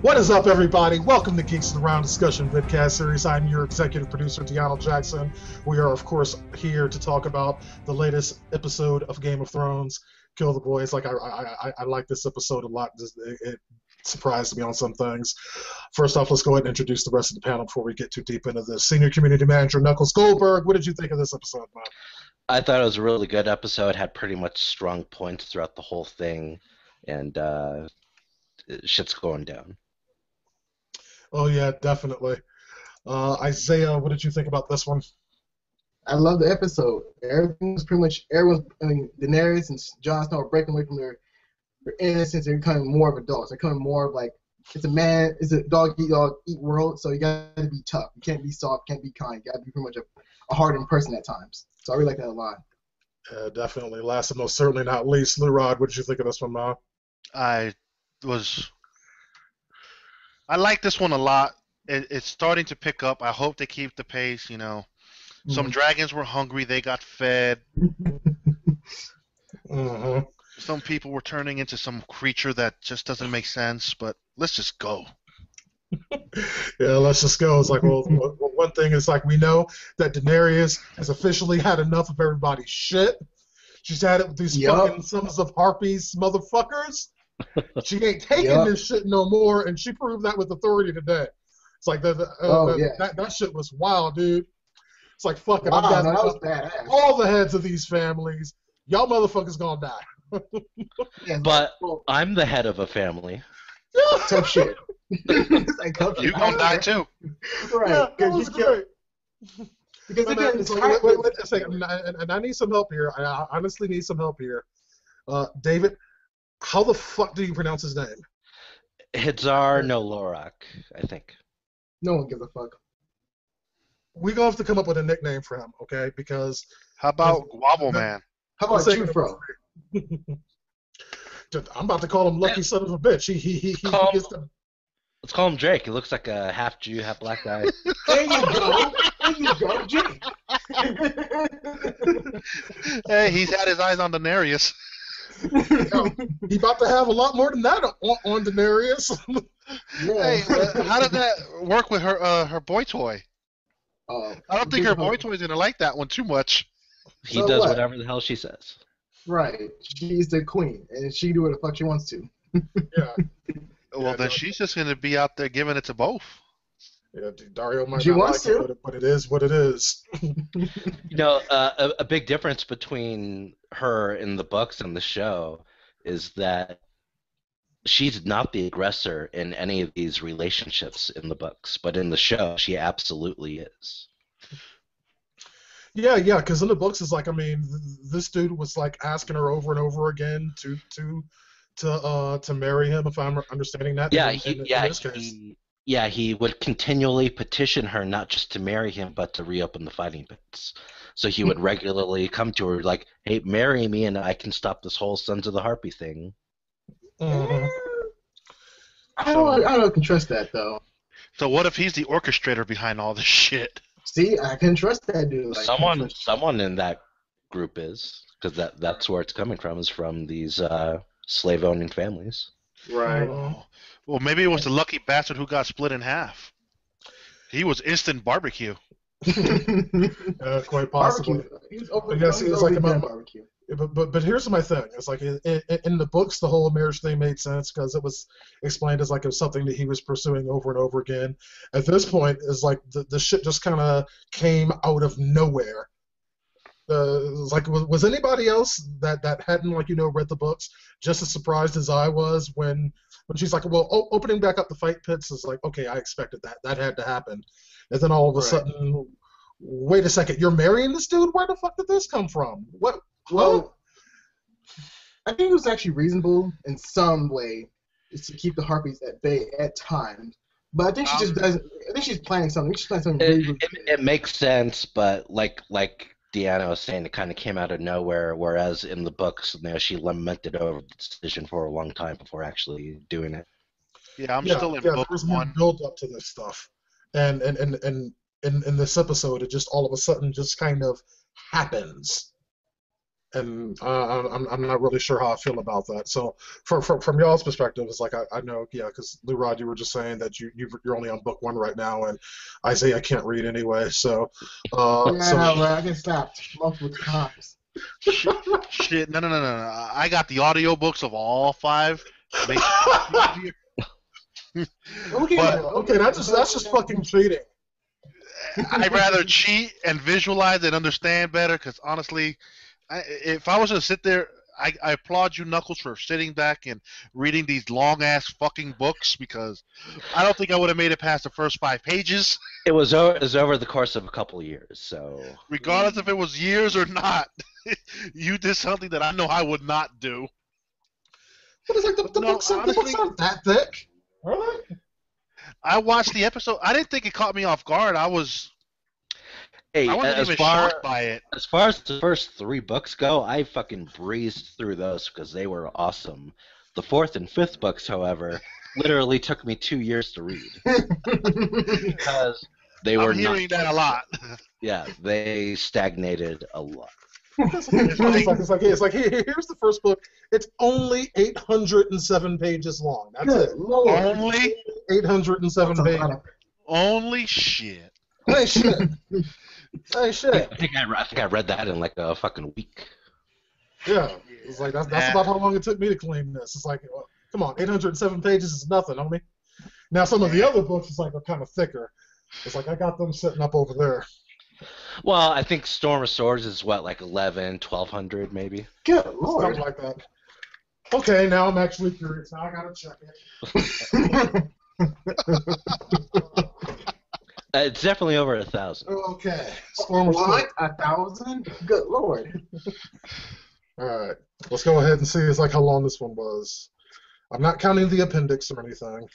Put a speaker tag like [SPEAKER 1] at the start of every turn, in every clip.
[SPEAKER 1] What is up, everybody? Welcome to Geeks Around Discussion Vidcast series. I'm your executive producer, DeAno Jackson. We are, of course, here to talk about the latest episode of Game of Thrones, Kill the Boys. Like, I like this episode a lot. It surprised me on some things. First off, let's go ahead and introduce the rest of the panel before we get too deep into this. Senior Community Manager Knuckles Goldberg, what did you think of this episode, man?
[SPEAKER 2] I thought it was a really good episode. Had pretty much strong points throughout the whole thing, and shit's going down.
[SPEAKER 1] Oh, yeah, definitely. Isaiah, what did you think about this one?
[SPEAKER 3] I love the episode. Everything was pretty much, Daenerys and Jon Snow are breaking away from their innocence and becoming more of adults. They're becoming more of like, it's a dog eat world, so you gotta be tough. You can't be soft, can't be kind. You gotta be pretty much a hardened person at times. So I really like that a lot.
[SPEAKER 1] Definitely. Last and most certainly not least, Lou Rod, what did you think of this one, man?
[SPEAKER 4] I like this one a lot. It's starting to pick up. I hope they keep the pace, you know. Some dragons were hungry. They got fed. Some people were turning into some creature that just doesn't make sense, but let's just go.
[SPEAKER 1] Yeah, let's just go. It's like, well, one thing is like we know that Daenerys has officially had enough of everybody's shit. She's had it with these fucking Sons of Harpies motherfuckers. She ain't taking this shit no more, and she proved that with authority today. It's like that shit was wild, dude. It's like fucking
[SPEAKER 3] that was badass.
[SPEAKER 1] All the heads of these families. Y'all motherfuckers gonna die.
[SPEAKER 2] But I'm the head of a family.
[SPEAKER 3] Tough shit.
[SPEAKER 4] You gonna die too.
[SPEAKER 3] Right.
[SPEAKER 1] Yeah, that was great.
[SPEAKER 3] Because again,
[SPEAKER 1] wait a second, and I need some help here. I honestly need some help here. David, how the fuck do you pronounce his name?
[SPEAKER 2] Hidzar no Lorak, I think.
[SPEAKER 3] No one gives a fuck.
[SPEAKER 1] We're gonna have to come up with a nickname for him, okay? Because
[SPEAKER 4] how about Wobble Man?
[SPEAKER 3] How about Jufro?
[SPEAKER 1] I'm about to call him Lucky Son of a Bitch. He gets the...
[SPEAKER 2] Let's call him Drake. He looks like a half Jew, half black guy.
[SPEAKER 3] There you go, Jake.
[SPEAKER 4] Hey, he's had his eyes on Daenerys.
[SPEAKER 1] He's about to have a lot more than that on Daenerys.
[SPEAKER 4] Hey, how did that work with her boy toy? I don't think her boy toy's gonna like that one too much.
[SPEAKER 2] He does whatever the hell she says.
[SPEAKER 3] Right, she's the queen, and she can do what the fuck she wants to.
[SPEAKER 1] Yeah.
[SPEAKER 4] Well, then she's just gonna be out there giving it to both.
[SPEAKER 1] Yeah, Dario might not like it, but it is what it is.
[SPEAKER 2] You know, a big difference between her in the books and the show is that she's not the aggressor in any of these relationships in the books, but in the show, she absolutely is.
[SPEAKER 1] Yeah, because in the books, it's like, I mean, this dude was like asking her over and over again to marry him, if I'm understanding that.
[SPEAKER 2] Yeah, he would continually petition her not just to marry him, but to reopen the fighting pits. So he would regularly come to her like, hey, marry me and I can stop this whole Sons of the Harpy thing.
[SPEAKER 3] I don't can trust that, though.
[SPEAKER 4] So what if he's the orchestrator behind all this shit?
[SPEAKER 3] See, I can trust that dude.
[SPEAKER 2] Someone in that group is, because that's where it's coming from, is from these slave-owning families.
[SPEAKER 3] Right.
[SPEAKER 4] Well, maybe it was the lucky bastard who got split in half. He was instant barbecue.
[SPEAKER 1] Quite possibly.
[SPEAKER 3] Barbecue.
[SPEAKER 1] But here's my thing. It's like in the books, the whole marriage thing made sense because it was explained as like it was something that he was pursuing over and over again. At this point, it's like the shit just kind of came out of nowhere. Like, was anybody else that hadn't read the books just as surprised as I was when she's like, well, opening back up the fight pits is like, okay, I expected that had to happen, and then all of a sudden, wait a second, you're marrying this dude? Where the fuck did this come from? What?
[SPEAKER 3] Well, I think it was actually reasonable in some way is to keep the Harpies at bay at times. But I think she just doesn't. I think she's planning something. She's planning something.
[SPEAKER 2] It makes sense, but like DeAno was saying, it kind of came out of nowhere. Whereas in the books, she lamented over the decision for a long time before actually doing it.
[SPEAKER 4] Yeah, I'm still in book
[SPEAKER 1] there's
[SPEAKER 4] one.
[SPEAKER 1] More build up to this stuff, and in this episode, it just all of a sudden just kind of happens. and I'm not really sure how I feel about that. So from y'all's perspective, it's like I know, yeah, because Lou Rod, you were just saying that you're only on book 1 right now, and Isaiah can't read anyway. So
[SPEAKER 3] I get slapped multiple times.
[SPEAKER 4] Shit, no. I got the audiobooks of all 5. Makes it easier.
[SPEAKER 1] Okay, that's just fucking cheating.
[SPEAKER 4] I'd rather cheat and visualize and understand better, because honestly, if I was to sit there, I applaud you, Knuckles, for sitting back and reading these long-ass fucking books, because I don't think I would have made it past the first 5 pages.
[SPEAKER 2] It was over the course of a couple of years, so...
[SPEAKER 4] Regardless if it was years or not, you did something that I know I would not do.
[SPEAKER 1] But it's like the books aren't that thick. Are they?
[SPEAKER 4] I watched the episode. I didn't think it caught me off guard. I wasn't even shocked by it.
[SPEAKER 2] As far as the first 3 books go, I fucking breezed through those because they were awesome. The 4th and 5th books, however, literally took me 2 years to read. Because they were
[SPEAKER 4] I'm hearing that a lot.
[SPEAKER 2] Yeah, they stagnated a lot.
[SPEAKER 1] It's like here's the first book. It's only 807 pages long. That's it.
[SPEAKER 4] Only
[SPEAKER 1] 807 pages.
[SPEAKER 4] Only shit.
[SPEAKER 1] Hey shit. Hey shit.
[SPEAKER 2] I think I read that in like a fucking week.
[SPEAKER 1] Yeah, it's like that's about how long it took me to claim this. It's like, come on, 807 pages is nothing, homie. Now some of the other books is like are kind of thicker. It's like I got them sitting up over there.
[SPEAKER 2] Well, I think Storm of Swords is what, like 1,200 maybe?
[SPEAKER 1] Good Lord. Something like that. Okay, now I'm actually curious. Now I gotta check it.
[SPEAKER 2] It's definitely over 1,000.
[SPEAKER 1] Okay. Storm of Swords.
[SPEAKER 3] What? 1,000? Good Lord.
[SPEAKER 1] Alright. Let's go ahead and see it's like how long this one was. I'm not counting the appendix or anything.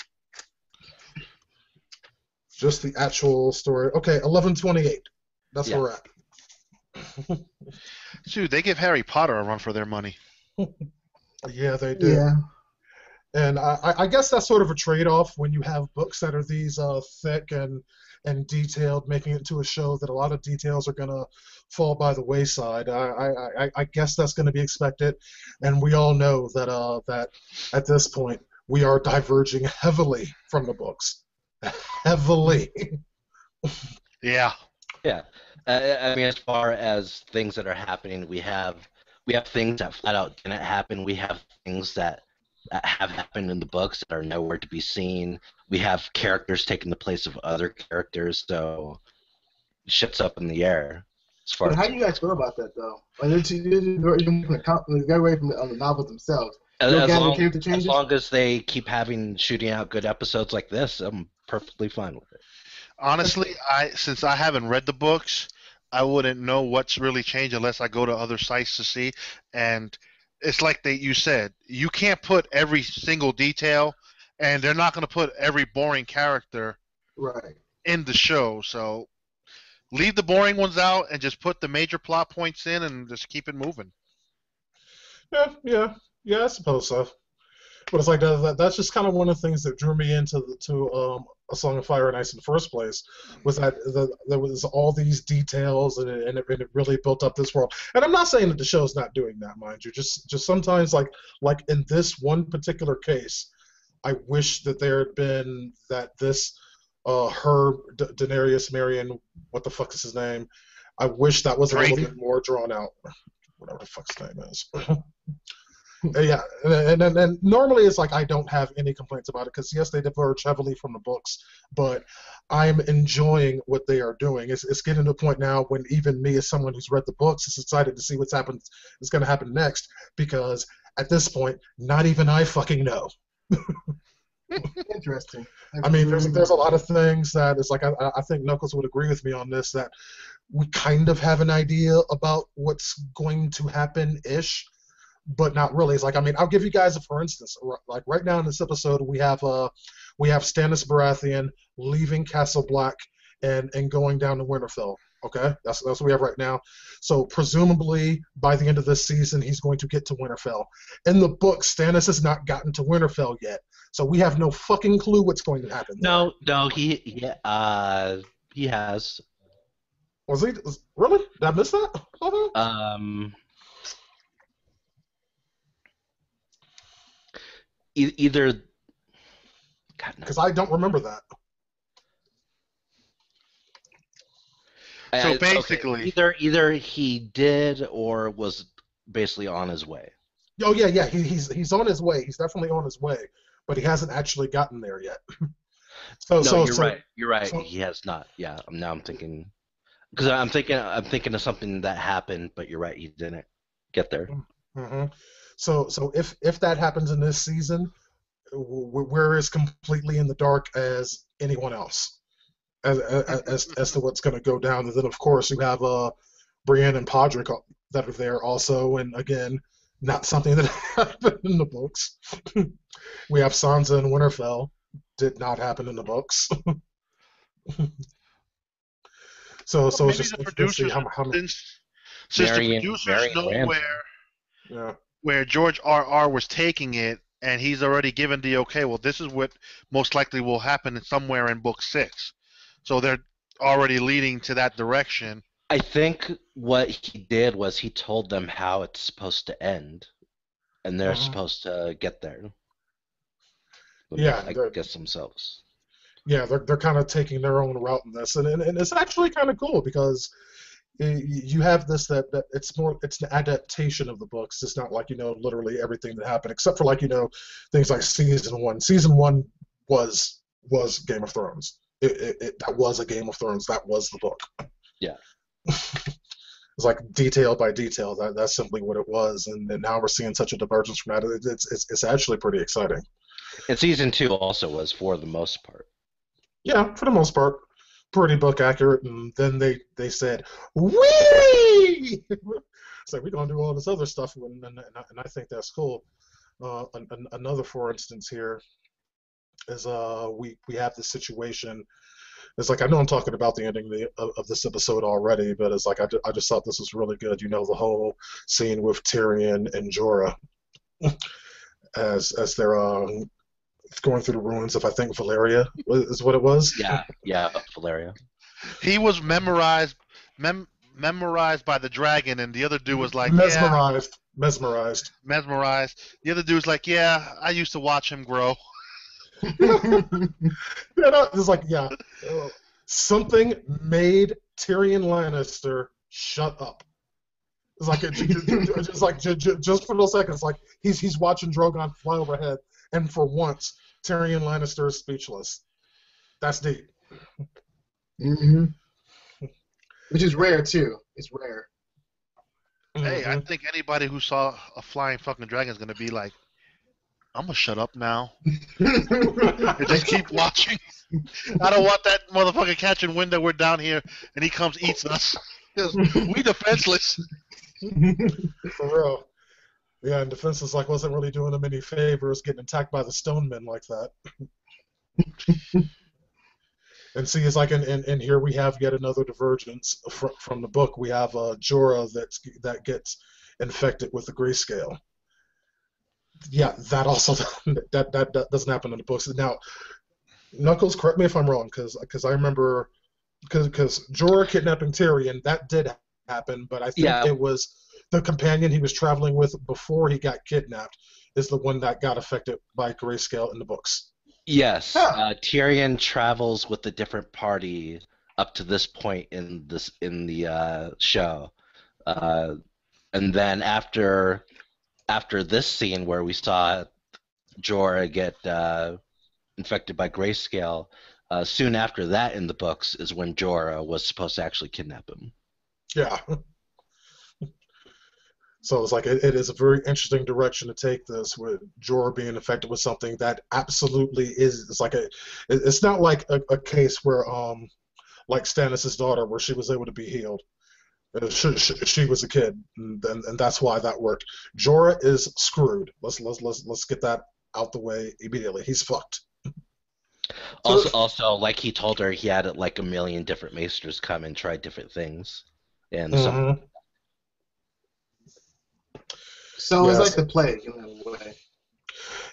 [SPEAKER 1] Just the actual story. Okay, 1128. That's where we're at.
[SPEAKER 4] Dude, they give Harry Potter a run for their money.
[SPEAKER 1] Yeah, they do. Yeah. And I guess that's sort of a trade-off when you have books that are these thick and detailed, making it into a show that a lot of details are going to fall by the wayside. I guess that's going to be expected, and we all know that that at this point we are diverging heavily from the books. Heavily.
[SPEAKER 4] Yeah.
[SPEAKER 2] Yeah. I mean, as far as things that are happening, we have things that flat out didn't happen. We have things that have happened in the books that are nowhere to be seen. We have characters taking the place of other characters, so shit's up in the air.
[SPEAKER 3] But how do you guys feel about that, though? Like, you get away from the novels themselves.
[SPEAKER 2] As long as they keep shooting out good episodes like this, I'm perfectly fine with it.
[SPEAKER 4] Honestly, since I haven't read the books, I wouldn't know what's really changed unless I go to other sites to see. And it's like you said, you can't put every single detail, and they're not going to put every boring character in the show. So leave the boring ones out and just put the major plot points in and just keep it moving.
[SPEAKER 1] Yeah, I suppose so. But it's like that's just kind of one of the things that drew me into A Song of Fire and Ice in the first place, was that there was all these details and it really built up this world. And I'm not saying that the show's not doing that, mind you. Just sometimes, like in this one particular case, I wish that there had been that this Daenerys, Meereen, what the fuck is his name? I wish that was a little bit more drawn out. Whatever the fuck's his name is. Yeah, and normally it's like I don't have any complaints about it because yes, they diverge heavily from the books, but I'm enjoying what they are doing. It's getting to a point now when even me, as someone who's read the books, is excited to see what's going to happen next, because at this point, not even I fucking know.
[SPEAKER 3] Interesting.
[SPEAKER 1] I mean, there's a lot of things that it's like I think Knuckles would agree with me on this, that we kind of have an idea about what's going to happen-ish, but not really. It's like, I mean, I'll give you guys for instance. Like right now in this episode, we have Stannis Baratheon leaving Castle Black and going down to Winterfell. Okay, that's what we have right now. So presumably by the end of this season, he's going to get to Winterfell. In the book, Stannis has not gotten to Winterfell yet, so we have no fucking clue what's going to happen there.
[SPEAKER 2] No, he has.
[SPEAKER 1] Was he really? Did I miss that?
[SPEAKER 2] either. God, no.
[SPEAKER 1] Because I don't remember that.
[SPEAKER 4] So basically,
[SPEAKER 2] either he did or was basically on his way.
[SPEAKER 1] Oh yeah. He's on his way. He's definitely on his way, but he hasn't actually gotten there yet.
[SPEAKER 2] You're right. You're right.
[SPEAKER 1] So,
[SPEAKER 2] he has not. Yeah. Now I'm thinking because I'm thinking of something that happened, but you're right. He didn't get there.
[SPEAKER 1] mm-hmm. So if that happens in this season, we're as completely in the dark as anyone else as to what's going to go down. And then of course you have Brienne and Podrick that are there also, and again, not something that happened in the books. We have Sansa and Winterfell. Did not happen in the books. So
[SPEAKER 4] maybe
[SPEAKER 1] it's just
[SPEAKER 4] the
[SPEAKER 1] interesting to see
[SPEAKER 4] producers,
[SPEAKER 1] how
[SPEAKER 4] since the producers know where George R.R. was taking it, and he's already given the okay. Well, this is what most likely will happen somewhere in book 6. So they're already leading to that direction.
[SPEAKER 2] I think what he did was he told them how it's supposed to end, and they're supposed to get there.
[SPEAKER 1] Yeah,
[SPEAKER 2] I guess themselves.
[SPEAKER 1] Yeah, they're kind of taking their own route in this, and it's actually kind of cool because you have this that it's an adaptation of the books. It's not like literally everything that happened except for things like season 1. Season 1 was Game of Thrones. That was a Game of Thrones. That was the book.
[SPEAKER 2] Yeah.
[SPEAKER 1] It's like detail by detail. That's simply what it was, and now we're seeing such a divergence from that. It's actually pretty exciting.
[SPEAKER 2] And season 2 also was for the most part.
[SPEAKER 1] Yeah, for the most part, pretty book accurate. And then they said, "Wee!" So we're gonna do all this other stuff, and I think that's cool. Another, for instance, here is we have this situation. It's like I know I'm talking about the ending of this episode already, but it's like I just thought this was really good. The whole scene with Tyrion and Jorah as they're going through the ruins of, I think, Valeria is what it was.
[SPEAKER 2] Yeah, Valeria.
[SPEAKER 4] He was memorized by the dragon, and the other dude was like,
[SPEAKER 1] mesmerized.
[SPEAKER 4] The other dude was like, yeah, I used to watch him grow.
[SPEAKER 1] It's like, something made Tyrion Lannister shut up. It's like just for those seconds, like he's watching Drogon fly overhead, and for once, Tyrion Lannister is speechless. That's deep.
[SPEAKER 3] Mm-hmm. Which is rare too. It's rare.
[SPEAKER 4] Hey, I think anybody who saw a flying fucking dragon is gonna be like, I'm gonna shut up now. And just keep watching. I don't want that motherfucker catching wind that we're down here and he comes eats us. We defenseless.
[SPEAKER 1] For real. Yeah, and Defenseless wasn't really doing him any favors getting attacked by the Stonemen like that. And see, it's like, and here we have yet another divergence from the book. We have Jorah that gets infected with the grayscale. Yeah, that also that doesn't happen in the books. Now, Knuckles, correct me if I'm wrong, because I remember because Jorah kidnapping Tyrion, that did happen, but I think it was the companion he was traveling with before he got kidnapped is the one that got affected by grayscale in the books.
[SPEAKER 2] Yes, Tyrion travels with a different party up to this point in the show, and then after this scene where we saw Jorah get infected by grayscale, soon after that in the books is when Jorah was supposed to actually kidnap him. Yeah.
[SPEAKER 1] So it's like it is a very interesting direction to take this, with Jorah being affected with something that absolutely is. It's like it's not like a case where like Stannis' daughter, where she was able to be healed. She was a kid, and that's why that worked. Jorah is screwed. Let's get that out the way immediately. He's fucked.
[SPEAKER 2] Also, like he told her, he had like a million different maesters come and try different things, and
[SPEAKER 3] So it's like the plague in a way.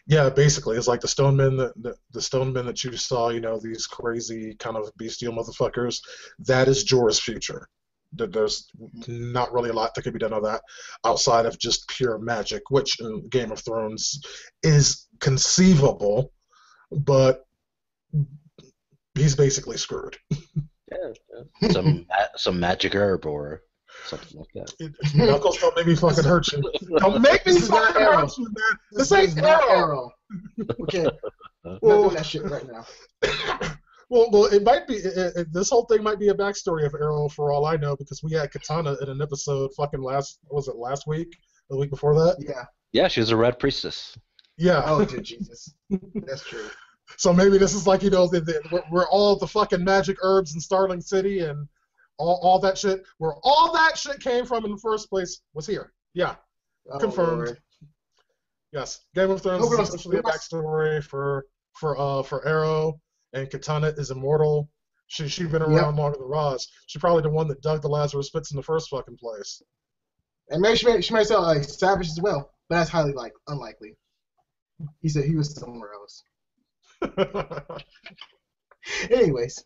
[SPEAKER 1] Yeah, basically, it's like the Stonemen that you saw. These crazy kind of bestial motherfuckers. That is Jorah's future. There's not really a lot that could be done of that outside of just pure magic, which in Game of Thrones is conceivable, but he's basically screwed.
[SPEAKER 2] Yeah. Some magic herb or something like that.
[SPEAKER 1] Knuckles, don't make me fucking hurt you. Don't make me fucking hurt you, man. This ain't Arrow.
[SPEAKER 3] Okay, we're not doing that shit right now.
[SPEAKER 1] Well, it might be. This whole thing might be a backstory of Arrow for all I know, because we had Katana in an episode fucking last week? The week before that?
[SPEAKER 3] Yeah.
[SPEAKER 2] Yeah, she was a red priestess.
[SPEAKER 1] Yeah.
[SPEAKER 3] Oh, dear Jesus. That's true.
[SPEAKER 1] So maybe this is like, we're all the fucking magic herbs in Starling City and all that shit, where all that shit came from in the first place was here. Yeah. Confirmed. Lord. Yes. Game of Thrones is essentially a backstory for Arrow. And Katana is immortal. She's been around longer than Roz. She's probably the one that dug the Lazarus pits in the first fucking place.
[SPEAKER 3] And maybe she might sound like savage as well, but that's highly unlikely. He said he was somewhere else. Anyways.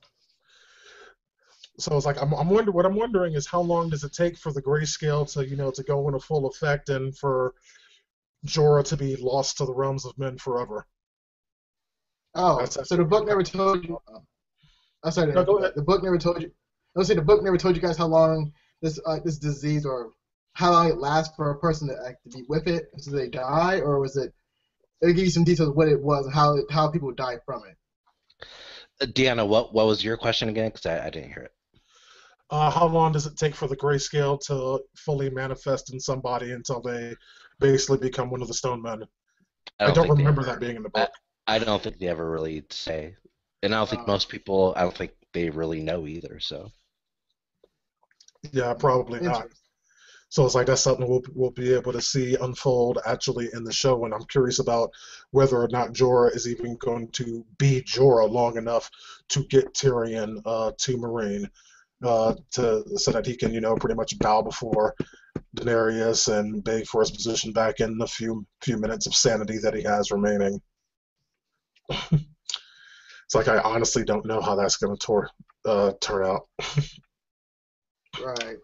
[SPEAKER 1] So it's like what I'm wondering is how long does it take for the grayscale to go into full effect and for Jorah to be lost to the realms of men forever.
[SPEAKER 3] Oh, so the book never told you. I'm sorry. No, go ahead. The book never told you. Let's say the book never told you guys how long this disease or how long it lasts for a person to be with it until they die, or was it? It'll give you some details of what it was and how people die from it.
[SPEAKER 2] DeAno, what was your question again? Because I didn't hear it.
[SPEAKER 1] How long does it take for the grayscale to fully manifest in somebody until they basically become one of the Stone Men? I don't remember that being in the book.
[SPEAKER 2] I don't think they ever really say. And I don't think most people, I don't think they really know either, so.
[SPEAKER 1] Yeah, probably not. So it's like that's something we'll be able to see unfold actually in the show, and I'm curious about whether or not Jorah is even going to be Jorah long enough to get Tyrion to Meereen, so that he can, pretty much bow before Daenerys and beg for his position back in the few minutes of sanity that he has remaining. It's like I honestly don't know how that's going to turn out.
[SPEAKER 3] Right.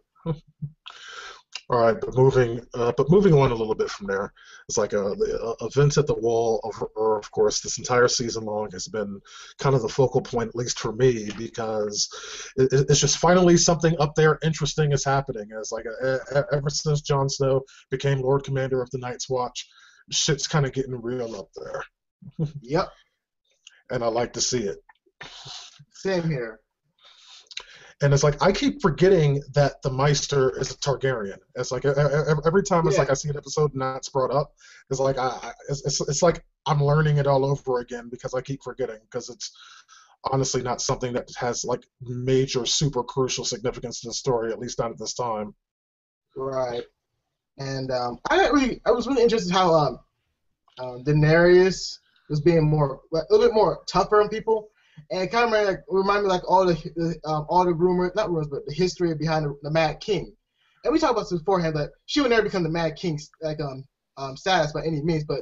[SPEAKER 1] All right, but moving on a little bit from there, it's like the events at the Wall of course, this entire season long has been kind of the focal point, at least for me, because it's just finally something up there interesting is happening. It's like ever since Jon Snow became Lord Commander of the Night's Watch, shit's kind of getting real up there.
[SPEAKER 3] Yep.
[SPEAKER 1] And I like to see it.
[SPEAKER 3] Same here.
[SPEAKER 1] And it's like I keep forgetting that the Meister is a Targaryen. It's like every time it's like I see an episode and that's brought up, it's like it's like I'm learning it all over again because I keep forgetting, because it's honestly not something that has like major super crucial significance to the story, at least not at this time.
[SPEAKER 3] Right. And I was really interested in how Daenerys was being a little bit more tougher on people, and it kind of reminded me all the rumors, not rumors, but the history behind the Mad King. And we talked about this beforehand that she would never become the Mad King status by any means, but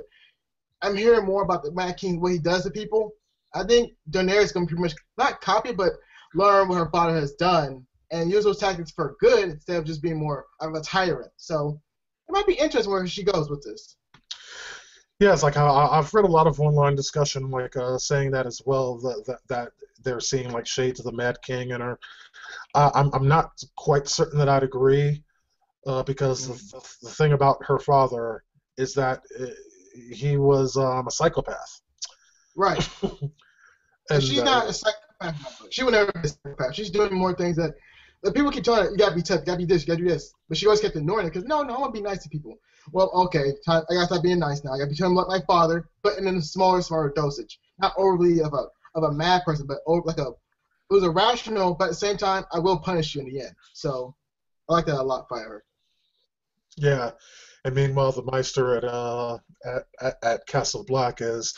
[SPEAKER 3] I'm hearing more about the Mad King, what he does to people. I think Daenerys is going to pretty much not copy it, but learn what her father has done and use those tactics for good instead of just being more of a tyrant. So it might be interesting where she goes with this.
[SPEAKER 1] Yeah, it's like I've read a lot of online discussion saying that as well, that they're seeing like shades of the Mad King in her. I'm not quite certain that I'd agree, because the thing about her father is that he was a psychopath.
[SPEAKER 3] Right. And she's not a psychopath. She would never be a psychopath. She's doing more things that people keep telling her, you gotta be tough, you gotta be this, you gotta do this. But she always kept ignoring it because no, I want to be nice to people. Well, okay, I gotta stop being nice now. I gotta be trying to like my father, but in a smaller dosage. Not overly of a mad person, but it was a rational, but at the same time, I will punish you in the end. So I like that a lot by her.
[SPEAKER 1] Yeah, and meanwhile, the Meister at Castle Black is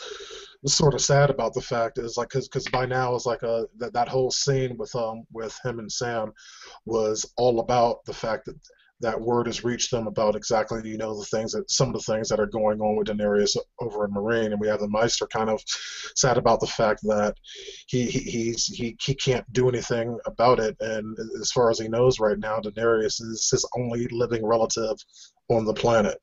[SPEAKER 1] sort of sad about the fact is like because by now it's like that whole scene with him and Sam was all about the fact that word has reached them about exactly, some of the things that are going on with Daenerys over in Meereen, and we have the Meister kind of sad about the fact that he can't do anything about it, and as far as he knows right now, Daenerys is his only living relative on the planet.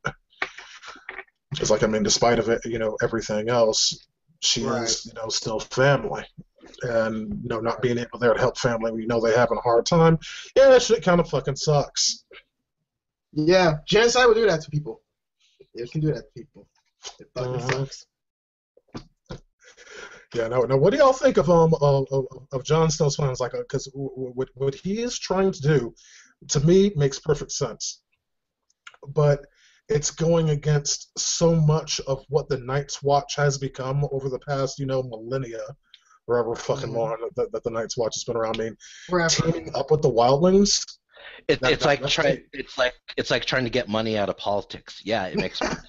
[SPEAKER 1] It's like, despite of it, everything else, she is, still family. And, not being able there to help family, they having a hard time. Yeah, that shit kind of fucking sucks.
[SPEAKER 3] Yeah, genocide will do that to people. It can do that to people. It fucking sucks.
[SPEAKER 1] Yeah, now what do y'all think of Jon Snow's plans? Like, because what he is trying to do, to me, makes perfect sense. But it's going against so much of what the Night's Watch has become over the past, millennia, however fucking long that the Night's Watch has been around. Teaming up with the Wildlings.
[SPEAKER 2] It's like trying to get money out of politics. Yeah, it makes sense.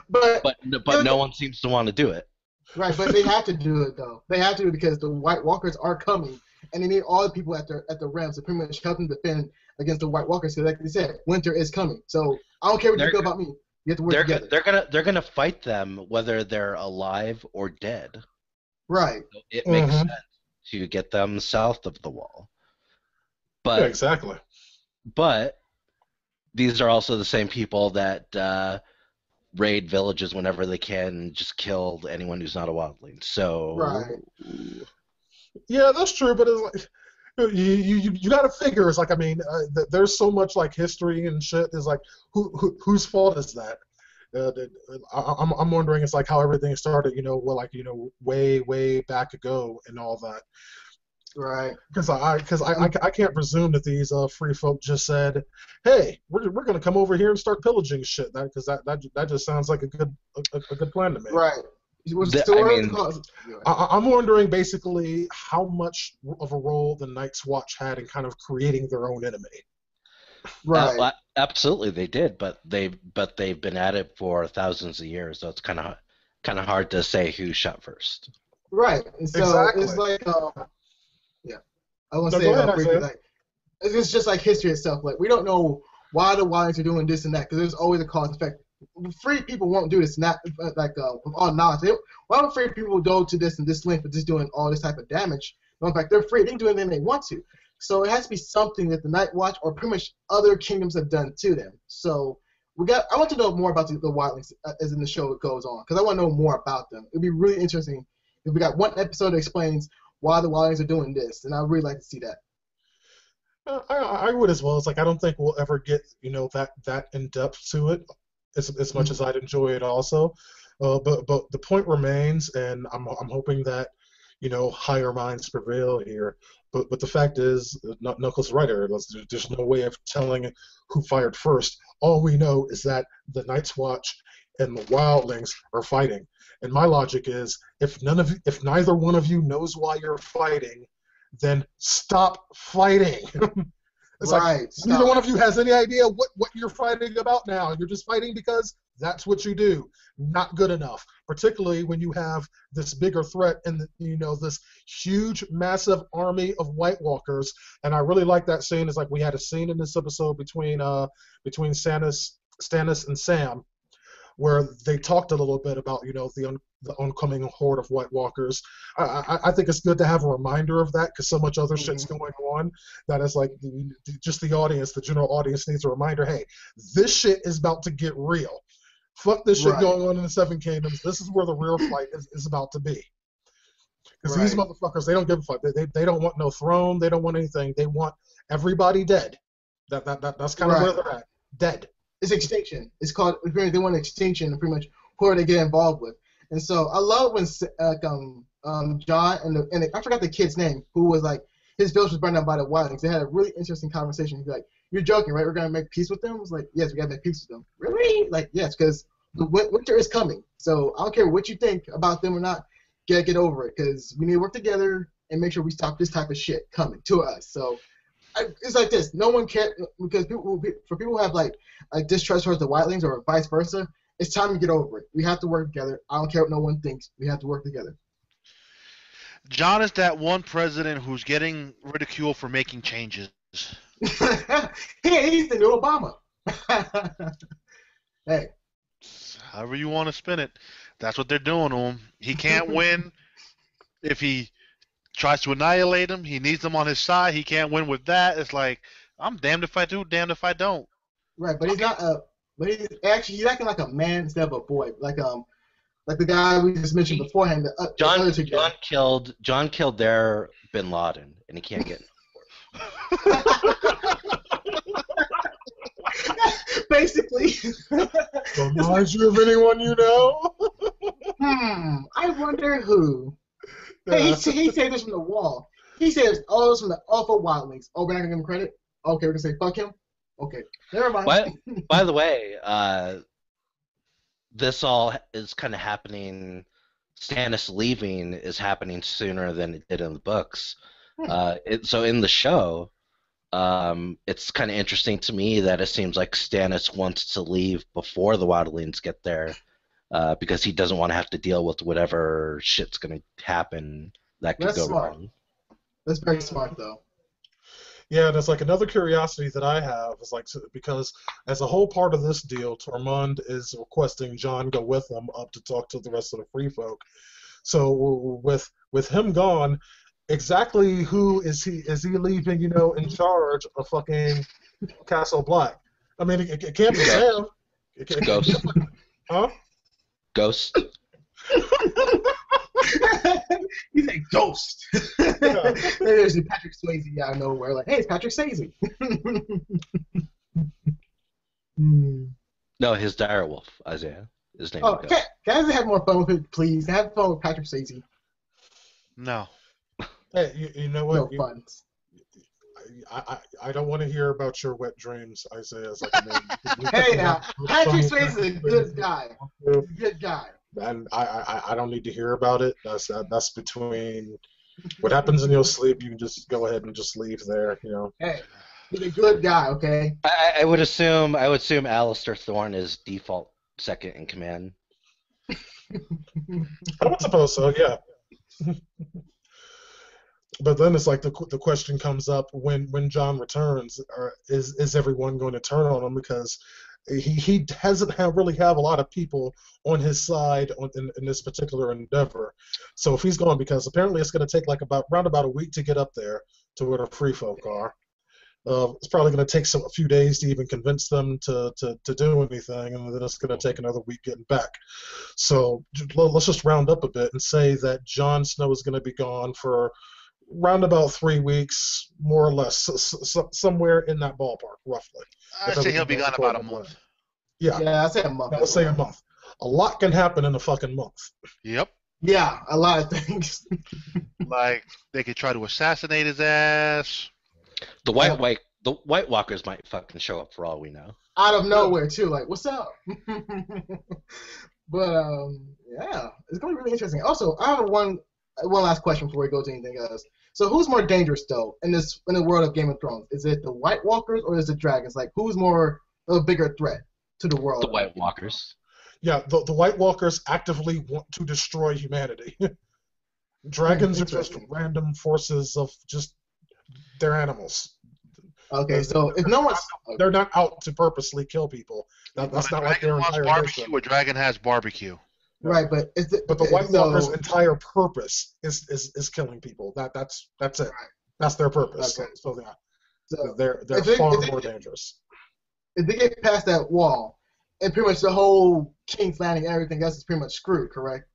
[SPEAKER 2] but no one seems to want to do it.
[SPEAKER 3] Right, but they have to do it though. They have to because the White Walkers are coming, and they need all the people at the realms to pretty much help them defend against the White Walkers. Because, like they said, winter is coming. So I don't care what you feel about me. You have to work together.
[SPEAKER 2] They're gonna fight them whether they're alive or dead.
[SPEAKER 3] Right.
[SPEAKER 2] So it makes sense to get them south of the wall. But
[SPEAKER 1] yeah, exactly.
[SPEAKER 2] But these are also the same people that raid villages whenever they can and just kill anyone who's not a wildling. So
[SPEAKER 3] right.
[SPEAKER 1] Yeah, that's true. But it's like you got to figure. It's like there's so much like history and shit. Is like whose fault is that? I'm wondering. It's like how everything started. Way back ago and all that.
[SPEAKER 3] Right.
[SPEAKER 1] Because I can't presume that these free folk just said, "Hey, we're gonna come over here and start pillaging shit." Because that just sounds like a good plan to me.
[SPEAKER 3] Right.
[SPEAKER 1] I'm wondering basically how much of a role the Night's Watch had in kind of creating their own enemy.
[SPEAKER 3] Right.
[SPEAKER 2] Absolutely, they did, but they've been at it for thousands of years, so it's kind of hard to say who shot first.
[SPEAKER 3] Right. And so
[SPEAKER 1] exactly.
[SPEAKER 3] It's like I want to say it's just like history itself. Like we don't know why the Wildlings are doing this and that because there's always a cause and effect. Free people won't do this, not with all knowledge. Why don't free people go to this and this length for just doing all this type of damage? No, in fact, they're free. They can do anything they want to. So it has to be something that the Night Watch or pretty much other kingdoms have done to them. So I want to know more about the Wildlings as in the show goes on because I want to know more about them. It'd be really interesting if we got one episode that explains why the Wildlings are doing this, and I'd really like to see that.
[SPEAKER 1] I would as well. It's like I don't think we'll ever get that in depth to it as much as I'd enjoy it also. But the point remains, and I'm hoping that higher minds prevail here. But the fact is, Knuckles' right here. There's no way of telling who fired first. All we know is that the Night's Watch and the Wildlings are fighting. And my logic is, if neither one of you knows why you're fighting, then stop fighting. It's
[SPEAKER 3] right.
[SPEAKER 1] Like neither one of you has any idea what you're fighting about now. You're just fighting because that's what you do. Not good enough, particularly when you have this bigger threat and this huge, massive army of White Walkers. And I really like that scene. It's like we had a scene in this episode between Stannis and Sam, where they talked a little bit about the oncoming horde of White Walkers. I think it's good to have a reminder of that because so much other shit's going on that it's like just the audience, the general audience needs a reminder. Hey, this shit is about to get real. Fuck this shit going on in the Seven Kingdoms. This is where the real fight is about to be. Because these motherfuckers, they don't give a fuck. They don't want no throne. They don't want anything. They want everybody dead. That's kind of where they're at. Dead.
[SPEAKER 3] It's extinction. It's called. They want extinction, and pretty much who are they get involved with. And so I love when Jon and I forgot the kid's name who was like his village was burned down by the Wildlings. They had a really interesting conversation. He's like, "You're joking, right? We're gonna make peace with them." I was like, "Yes, we gotta make peace with them." Really? Like, yes, because the winter is coming. So I don't care what you think about them or not. Get over it because we need to work together and make sure we stop this type of shit coming to us. So. It's like this. No one cares because people who have like distrust towards the Wildlings or vice versa, it's time to get over it. We have to work together. I don't care what no one thinks. We have to work together.
[SPEAKER 4] Jon is that one president who's getting ridiculed for making changes.
[SPEAKER 3] He's the new Obama. Hey.
[SPEAKER 4] However you want to spin it, that's what they're doing to him. He can't win if he tries to annihilate him. He needs them on his side. He can't win with that. It's like, I'm damned if I do, damned if I don't.
[SPEAKER 3] Right, but he's not but he's acting like a man instead of a boy. Like the guy we just mentioned beforehand.
[SPEAKER 2] John killed their Bin Laden, and he can't get.
[SPEAKER 3] Basically.
[SPEAKER 1] Reminds you of anyone you know?
[SPEAKER 3] I wonder who. Hey, he saved us from the wall. He saved all of us from the awful wildlings. Oh, we're not gonna give him credit? Okay, we're gonna say fuck him? Okay. Never mind.
[SPEAKER 2] By the way, this all is kind of happening. Stannis leaving is happening sooner than it did in the books. So in the show, it's kind of interesting to me that it seems like Stannis wants to leave before the wildlings get there, because he doesn't want to have to deal with whatever shit's going to happen that could go wrong.
[SPEAKER 3] That's very smart, though.
[SPEAKER 1] Yeah, and it's like another curiosity that I have is like, because as a whole part of this deal, Tormund is requesting Jon go with him up to talk to the rest of the free folk. So with him gone, exactly who is he leaving, in charge of fucking Castle Black? I mean, it can't be Sam.
[SPEAKER 2] It's Ghost.
[SPEAKER 1] Huh?
[SPEAKER 2] Ghost.
[SPEAKER 3] He's a ghost. Yeah. There's Patrick Swayze out of nowhere, like, hey, it's Patrick Swayze.
[SPEAKER 2] No, his direwolf, Isaiah. His name.
[SPEAKER 3] Oh, can I have more fun with it, please? Have fun with Patrick Swayze.
[SPEAKER 4] No.
[SPEAKER 1] Hey, you know what?
[SPEAKER 3] No fun.
[SPEAKER 1] I don't want to hear about your wet dreams, Isaiah.
[SPEAKER 3] Hey, now, Patrick Swayze is a good guy. Good guy.
[SPEAKER 1] And I don't need to hear about it. That's between what happens in your sleep. You can just go ahead and just leave there.
[SPEAKER 3] Hey, he's a good guy. Okay.
[SPEAKER 2] I would assume Alistair Thorne is default second in command.
[SPEAKER 1] I would suppose so. Yeah. But then it's like the question comes up when Jon returns, is everyone going to turn on him, because he doesn't really have a lot of people on his side in this particular endeavor. So if he's gone, because apparently it's going to take like around about a week to get up there to where the free folk are. It's probably going to take a few days to even convince them to do anything, and then it's going to take another week getting back. So let's just round up a bit and say that Jon Snow is going to be gone for round about 3 weeks, more or less, somewhere in that ballpark, roughly.
[SPEAKER 4] I'd say he'll be gone about a month.
[SPEAKER 3] Yeah, I'd say a month.
[SPEAKER 1] I'll say a month. A lot can happen in a fucking month.
[SPEAKER 4] Yep.
[SPEAKER 3] Yeah, a lot of things.
[SPEAKER 4] Like, they could try to assassinate his ass.
[SPEAKER 2] The White Walkers might fucking show up for all we know.
[SPEAKER 3] Out of nowhere, too. Like, what's up? But, yeah, it's going to be really interesting. Also, I have one last question before we go to anything else. So who's more dangerous, though, in the world of Game of Thrones? Is it the White Walkers or is it dragons? Like, who's more of a bigger threat to the world?
[SPEAKER 2] The White Walkers.
[SPEAKER 1] Yeah, the White Walkers actively want to destroy humanity. Dragons are just random forces of just, they're animals.
[SPEAKER 3] Okay, so if no one's...
[SPEAKER 1] They're not out to purposely kill people. That's not like their entire
[SPEAKER 4] barbecue. A dragon has barbecue.
[SPEAKER 3] Right, but
[SPEAKER 1] the White Walkers' entire purpose is killing people. That's it. Right. That's their purpose.
[SPEAKER 3] Okay.
[SPEAKER 1] So they're far more dangerous.
[SPEAKER 3] If they get past that wall, and pretty much the whole King's Landing and everything else is pretty much screwed, correct?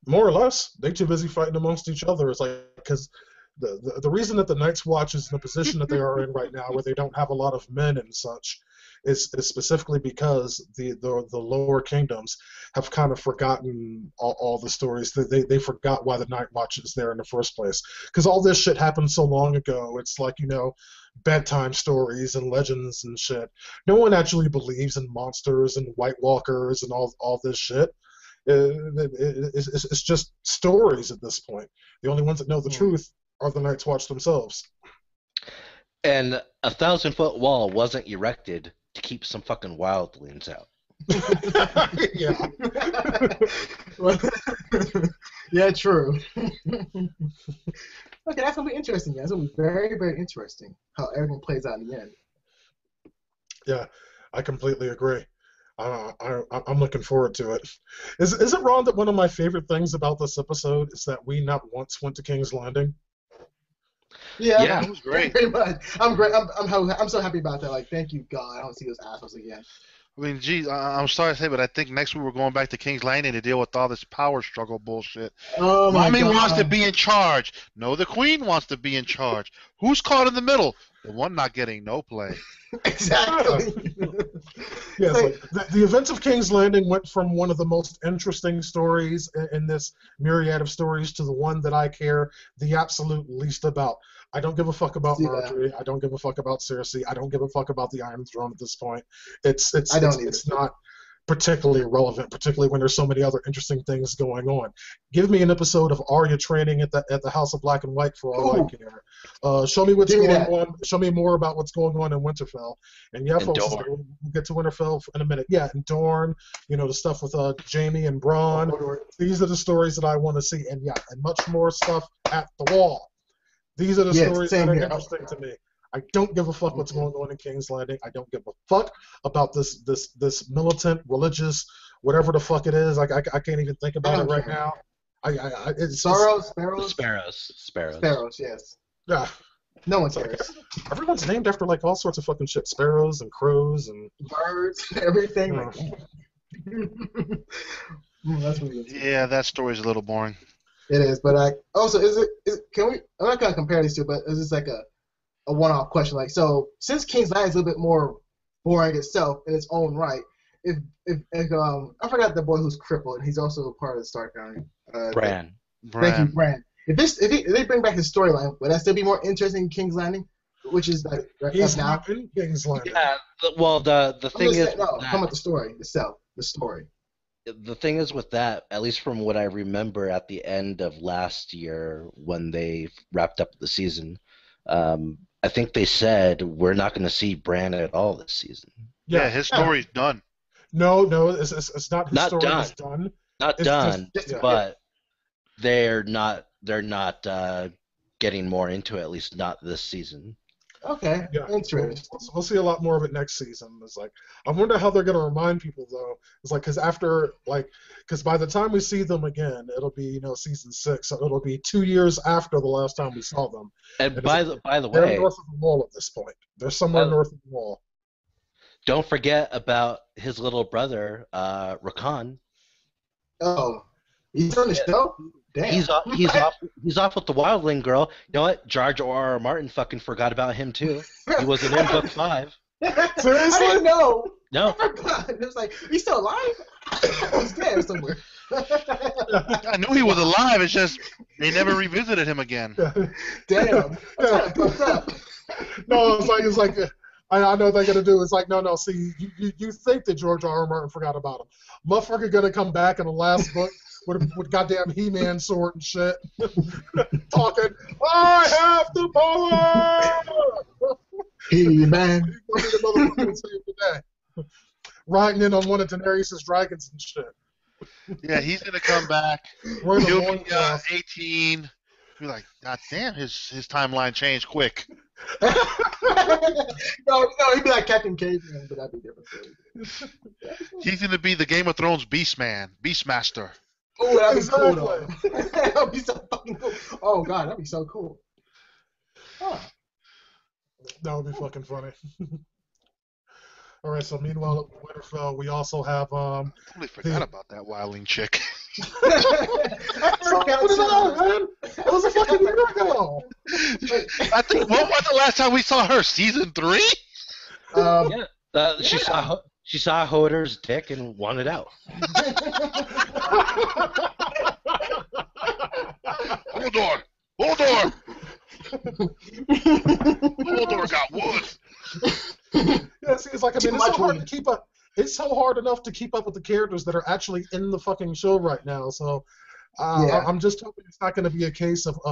[SPEAKER 1] More or less. They're too busy fighting amongst each other. It's like, because the reason that the Night's Watch is in the position that they are in right now, where they don't have a lot of men and such, is specifically because the lower kingdoms have kind of forgotten all the stories. They forgot why the Night Watch is there in the first place. Because all this shit happened so long ago. It's like, bedtime stories and legends and shit. No one actually believes in monsters and White Walkers and all this shit. It's just stories at this point. The only ones that know the truth are the Night's Watch themselves.
[SPEAKER 2] And a 1,000-foot wall wasn't erected to keep some fucking wildlings out.
[SPEAKER 1] Yeah.
[SPEAKER 3] Yeah, true. Okay, that's gonna be interesting. That's gonna be very, very interesting how everything plays out in the end.
[SPEAKER 1] Yeah, I completely agree. I'm looking forward to it. Is it wrong that one of my favorite things about this episode is that we not once went to King's Landing?
[SPEAKER 3] Yeah,
[SPEAKER 4] It was great.
[SPEAKER 3] very much. I'm great. I'm so happy about that. Like, thank you, God. I don't see those assholes again.
[SPEAKER 4] I mean, geez, I'm sorry to say, but I think next week we're going back to King's Landing to deal with all this power struggle bullshit.
[SPEAKER 3] Oh my
[SPEAKER 4] Mommy
[SPEAKER 3] God.
[SPEAKER 4] wants to be in charge. No, the Queen wants to be in charge. Who's caught in the middle? The one not getting no play.
[SPEAKER 3] Exactly.
[SPEAKER 1] Yeah, it's like the events of King's Landing went from one of the most interesting stories in this myriad of stories to the one that I care the absolute least about. I don't give a fuck about Marjorie. I don't give a fuck about Cersei. I don't give a fuck about the Iron Throne at this point. It's not particularly relevant, particularly when there's so many other interesting things going on. Give me an episode of Arya training at the House of Black and White for all I care. Show me what's going on. Show me more about what's going on in Winterfell. And yeah, folks, we'll get to Winterfell in a minute. Yeah, and Dorne, the stuff with Jaime and Bronn. These are the stories that I want to see, and much more stuff at the Wall. These are the stories that are interesting to me. I don't give a fuck what's going on in King's Landing. I don't give a fuck about this militant, religious, whatever the fuck it is. Like I can't even think about it right now. It's
[SPEAKER 3] Sparrows, yes.
[SPEAKER 1] Yeah.
[SPEAKER 3] No one cares.
[SPEAKER 1] Everyone's named after like all sorts of fucking shit. Sparrows and crows and
[SPEAKER 3] birds, everything. That's really
[SPEAKER 4] yeah, that story's a little boring.
[SPEAKER 3] It is, but can we? I'm not gonna compare these two, but is this like a one-off question? Like, so since King's Landing is a little bit more boring itself in its own right, if I forgot the boy who's crippled, and he's also part of the Stark family.
[SPEAKER 2] Bran.
[SPEAKER 3] Thank you, Bran. If they bring back his storyline, would that still be more interesting than King's Landing? Which is like
[SPEAKER 1] he's not in King's Landing.
[SPEAKER 2] Yeah. Well, the thing is,
[SPEAKER 3] talking about the story itself. The story.
[SPEAKER 2] The thing is with that, at least from what I remember at the end of last year when they wrapped up the season, I think they said we're not going to see Bran at all this season.
[SPEAKER 4] Yeah, his story's done.
[SPEAKER 1] No, it's not his story.
[SPEAKER 2] Done.
[SPEAKER 1] It's done.
[SPEAKER 2] Not
[SPEAKER 1] it's
[SPEAKER 2] done,
[SPEAKER 1] just,
[SPEAKER 2] but they're not getting more into it, at least not this season.
[SPEAKER 3] Okay, interesting.
[SPEAKER 1] We'll see a lot more of it next season. It's like I wonder how they're going to remind people though. It's like because by the time we see them again, it'll be season 6, so it'll be 2 years after the last time we saw them.
[SPEAKER 2] And by the way,
[SPEAKER 1] they're north of the Wall at this point. They're somewhere north of the Wall.
[SPEAKER 2] Don't forget about his little brother, Rakan.
[SPEAKER 3] Oh, he's on the show. Damn.
[SPEAKER 2] He's off with the wildling girl. You know what? George R.R. Martin fucking forgot about him too. He wasn't in book 5.
[SPEAKER 3] Seriously? I didn't know.
[SPEAKER 2] No.
[SPEAKER 3] I forgot. It was like, he's still alive? He's dead somewhere.
[SPEAKER 4] I knew he was alive. It's just they never revisited him again.
[SPEAKER 3] Damn. That's kind of fucked up.
[SPEAKER 1] No, it's like I know what they're gonna do. It's like no. See, you think that George R.R. Martin forgot about him? Motherfucker gonna come back in the last book with goddamn He-Man sword and shit, talking. I have the power.
[SPEAKER 3] He-Man.
[SPEAKER 1] Riding in on one of Daenerys' dragons and shit.
[SPEAKER 4] Yeah, he's gonna come back. He'll be 18. Be like, God damn, his timeline changed quick.
[SPEAKER 3] no, he'd be like Captain Caveman, but that'd be different.
[SPEAKER 4] He's gonna be the Game of Thrones Beastmaster.
[SPEAKER 3] Oh, that'd be cool though. That'd be so fucking cool. Oh God, that'd be so cool. Huh.
[SPEAKER 1] That would be fucking funny. All right, so meanwhile at Winterfell, we also have
[SPEAKER 4] I totally forgot about that wildling chick.
[SPEAKER 1] What is that, man? It was a fucking year ago.
[SPEAKER 4] I think what was the last time we saw her? Season 3?
[SPEAKER 2] She saw Hodor's dick and wanted out.
[SPEAKER 4] Hold on! Hodor got wood.
[SPEAKER 1] Yeah, see, it's like it's so hard to keep up. It's so hard enough to keep up with the characters that are actually in the fucking show right now. So I'm just hoping it's not going to be a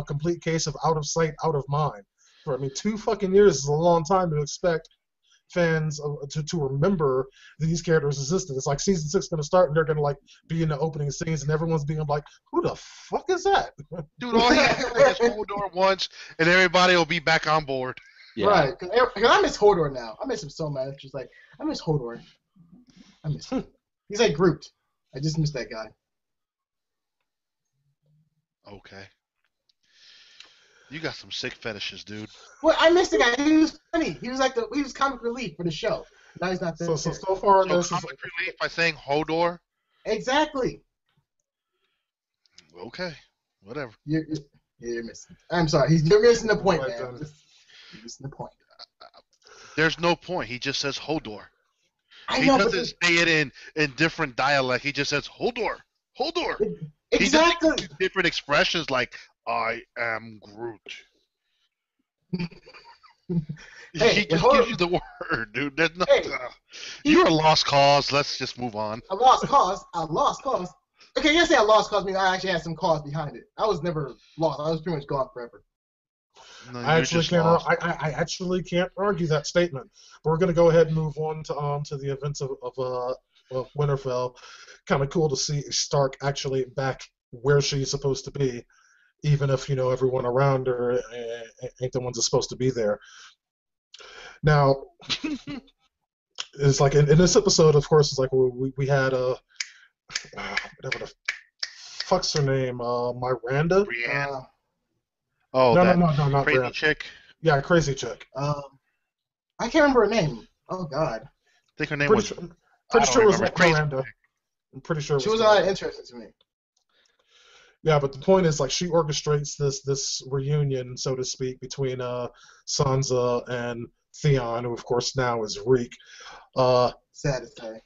[SPEAKER 1] complete case of out of sight, out of mind. For 2 fucking years is a long time to expect, fans to remember these characters existed. It's like season 6 going to start, and they're going to like be in the opening scenes, and everyone's being like, "Who the fuck is that?"
[SPEAKER 4] Dude, all he has to say is Hodor once, and everybody will be back on board.
[SPEAKER 2] Yeah.
[SPEAKER 3] Right, because I miss Hodor now. I miss him so much. It's just like, I miss Hodor. I miss him. He's like Groot. I just miss that guy.
[SPEAKER 4] Okay. You got some sick fetishes, dude.
[SPEAKER 3] Well, I missed the guy. He was funny. He was comic relief for the show. Now he's not there.
[SPEAKER 1] So far,
[SPEAKER 4] So
[SPEAKER 1] this is
[SPEAKER 4] comic relief by saying Hodor?
[SPEAKER 3] Exactly.
[SPEAKER 4] Okay. Whatever.
[SPEAKER 3] You're missing. I'm sorry. You're missing the point,
[SPEAKER 1] Right,
[SPEAKER 3] man.
[SPEAKER 1] done.
[SPEAKER 3] You're missing the point.
[SPEAKER 4] There's no point. He just says Hodor.
[SPEAKER 3] I
[SPEAKER 4] He
[SPEAKER 3] know,
[SPEAKER 4] doesn't say it in different dialect. He just says Hodor. Hodor.
[SPEAKER 3] exactly.
[SPEAKER 4] He doesn't use different expressions like I am Groot.
[SPEAKER 3] Hey,
[SPEAKER 4] He just
[SPEAKER 3] hold
[SPEAKER 4] gives
[SPEAKER 3] on.
[SPEAKER 4] you the word, dude. There's no.
[SPEAKER 3] Hey,
[SPEAKER 4] You're a lost cause. Let's just move on.
[SPEAKER 3] I lost cause. Okay, you say I lost cause. I mean, I actually had some cause behind it. I was never lost. I was pretty much gone forever.
[SPEAKER 4] No,
[SPEAKER 1] I
[SPEAKER 4] you're
[SPEAKER 1] actually
[SPEAKER 4] just
[SPEAKER 1] can't.
[SPEAKER 4] lost.
[SPEAKER 1] I actually can't argue that statement. But we're going to go ahead and move on to the events of Winterfell. Kind of cool to see Stark actually back where she's supposed to be, even if everyone around her ain't the ones that's supposed to be there. Now, it's like in this episode, of course, it's like we had whatever the fuck's her name, Miranda.
[SPEAKER 4] Brienne. Oh,
[SPEAKER 1] No,
[SPEAKER 4] that
[SPEAKER 1] not
[SPEAKER 4] crazy
[SPEAKER 1] Brienne.
[SPEAKER 4] chick.
[SPEAKER 1] Yeah, crazy chick.
[SPEAKER 3] I can't remember her name. Oh God.
[SPEAKER 4] I think her name
[SPEAKER 1] Pretty
[SPEAKER 4] was.
[SPEAKER 1] sure it was
[SPEAKER 4] remember. Crazy
[SPEAKER 1] Miranda. I'm pretty sure it
[SPEAKER 3] She
[SPEAKER 1] was
[SPEAKER 3] was not
[SPEAKER 1] Miranda.
[SPEAKER 3] interesting to me.
[SPEAKER 1] Yeah, but the point is, like, she orchestrates this reunion, so to speak, between Sansa and Theon, who of course now is Reek.
[SPEAKER 3] Sad to say.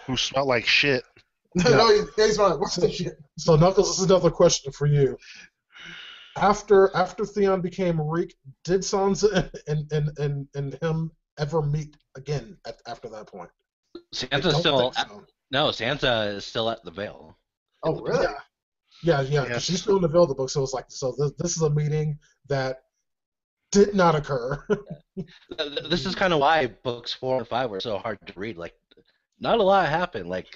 [SPEAKER 4] Who smelled like shit.
[SPEAKER 3] No, he's one worse than shit.
[SPEAKER 1] So Knuckles, this is another question for you. After Theon became Reek, did Sansa and him ever meet again after that point?
[SPEAKER 2] Sansa's
[SPEAKER 1] Don't
[SPEAKER 2] still
[SPEAKER 1] think so.
[SPEAKER 2] no. Sansa is still at the Vale.
[SPEAKER 3] Oh, really?
[SPEAKER 1] Yeah.
[SPEAKER 4] Yes.
[SPEAKER 1] She's still in the Vale book, so it's like this is a meeting that did not occur.
[SPEAKER 2] This is kind of why books 4 and 5 were so hard to read. Like, not a lot happened. Like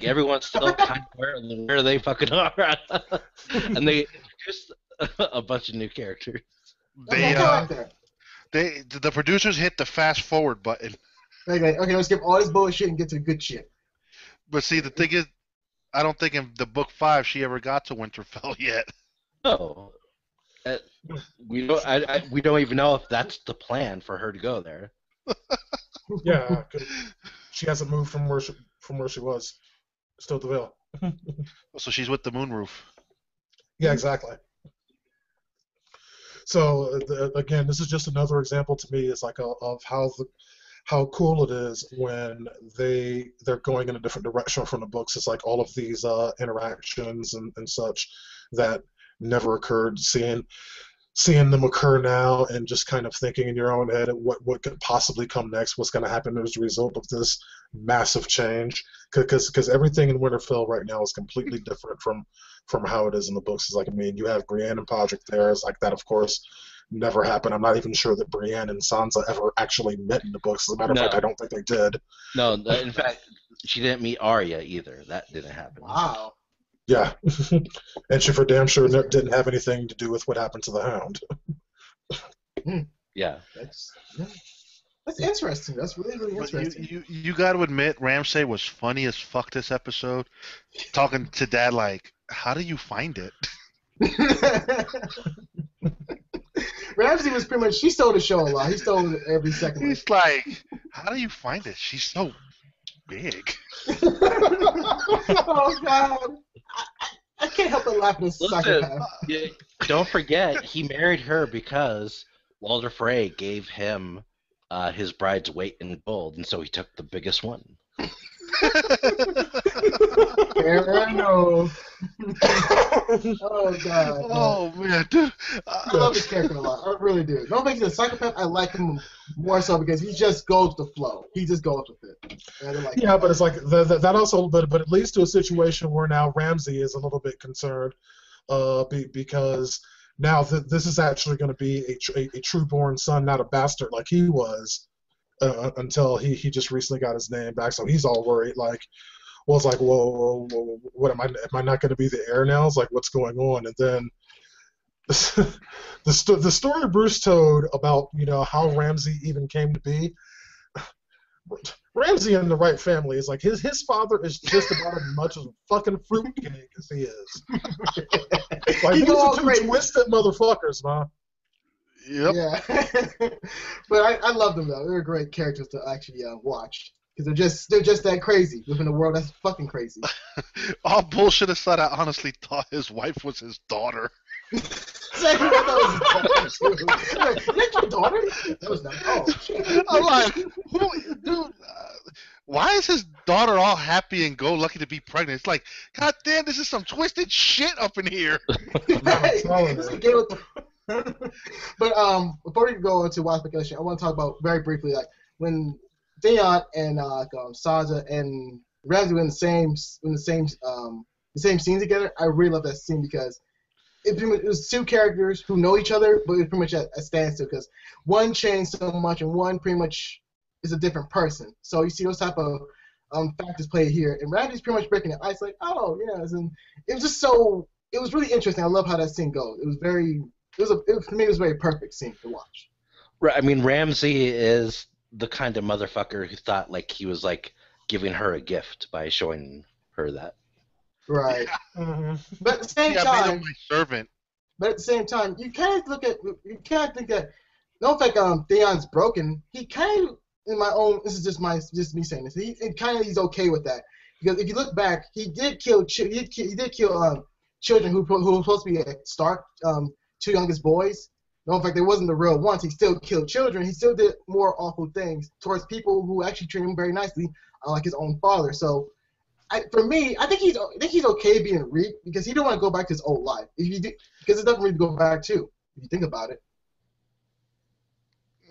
[SPEAKER 2] everyone's still kind of where they fucking are, and they introduced a bunch of new characters.
[SPEAKER 3] Okay,
[SPEAKER 4] The producers hit the fast forward button.
[SPEAKER 3] okay, let's skip all this bullshit and get to the good shit.
[SPEAKER 4] But see, the thing is, I don't think in the book 5 she ever got to Winterfell yet.
[SPEAKER 2] No, we don't. We don't even know if that's the plan for her to go there.
[SPEAKER 1] Yeah, 'cause she hasn't moved from where she was. Still at the Vale.
[SPEAKER 4] So she's with the Moonroof.
[SPEAKER 1] Yeah, exactly. So again, this is just another example to me. It's like of how cool it is when they're going in a different direction from the books. It's like all of these interactions and such that never occurred. Seeing them occur now and just kind of thinking in your own head what could possibly come next, what's going to happen as a result of this massive change, because everything in Winterfell right now is completely different from how it is in the books. It's like, I mean, you have Brienne and Podrick there. It's like that, of course, never happened. I'm not even sure that Brienne and Sansa ever actually met in the books. As a matter of fact, I don't think they did.
[SPEAKER 2] No, in fact, she didn't meet Arya either. That didn't happen.
[SPEAKER 3] Wow.
[SPEAKER 1] Yeah, and she for damn sure didn't have anything to do with what happened to the Hound.
[SPEAKER 2] Yeah.
[SPEAKER 3] That's interesting. That's really, really
[SPEAKER 4] But
[SPEAKER 3] interesting.
[SPEAKER 4] you got to admit, Ramsay was funny as fuck this episode. Talking to Dad like, how do you find it?
[SPEAKER 3] Ramsey was pretty much, she stole the show a lot. He stole it every second.
[SPEAKER 4] He's like, how do you find it? She's so big.
[SPEAKER 3] Oh, God. I can't help but laugh at this
[SPEAKER 2] Listen,
[SPEAKER 3] psychopath.
[SPEAKER 2] don't forget, he married her because Walder Frey gave him his bride's weight in gold, and so he took the biggest one.
[SPEAKER 3] No. Oh, God.
[SPEAKER 4] Oh, man. Dude.
[SPEAKER 3] I love this character a lot. I really do. Don't think he's a psychopath. I like him more so because he just goes with the flow. He just goes with it. And I like
[SPEAKER 1] Yeah, but it's like that also, but it leads to a situation where now Ramsay is a little bit concerned, because now this is actually going to be a true-born son, not a bastard like he was, until he just recently got his name back, so he's all worried. Like, well, it's like, whoa, what am I not going to be the heir now? It's like, what's going on? And then the story Bruce told about how Ramsay even came to be. Ramsay in the right family is like his father is just about as much of a fucking fruitcake as he is. Like these are two twisted motherfuckers, man.
[SPEAKER 4] Yep.
[SPEAKER 3] Yeah. But I love them though. They're great characters to actually watch because they're just that crazy within a world that's fucking crazy.
[SPEAKER 4] All bullshit aside, I honestly thought his wife was his daughter.
[SPEAKER 3] Exactly what that was. Is that your daughter? That was not. Oh shit.
[SPEAKER 4] I'm like, dude. Why is his daughter all happy and go lucky to be pregnant? It's like, god damn, this is some twisted shit up in here.
[SPEAKER 3] But before we go into wild speculation, I want to talk about very briefly like when Theon and Sansa and Ramsay were in the same scene together. I really love that scene because it was two characters who know each other, but it's pretty much at a standstill because one changed so much and one pretty much is a different person. So you see those type of factors play here, and Ramsay's pretty much breaking the ice. Like, oh yeah, and it was just so. It was really interesting. I love how that scene goes. It was very. For me, it was a very perfect scene to watch.
[SPEAKER 2] Right. I mean, Ramsay is the kind of motherfucker who thought like he was like giving her a gift by showing her that.
[SPEAKER 3] Right.
[SPEAKER 4] Yeah.
[SPEAKER 3] Mm-hmm. But at the same time,
[SPEAKER 4] made him my servant.
[SPEAKER 3] But at the same time, you can't think that. No, in fact, Theon's broken. He kind of, in my own. This is just me saying this. He's okay with that because if you look back, he did kill children who were supposed to be Stark. Two youngest boys. No, in fact, they wasn't the real ones. He still killed children. He still did more awful things towards people who actually treat him very nicely, like his own father. So, for me, I think he's okay being Reek because he don't want to go back to his old life. Because it doesn't really go back to if you think about it.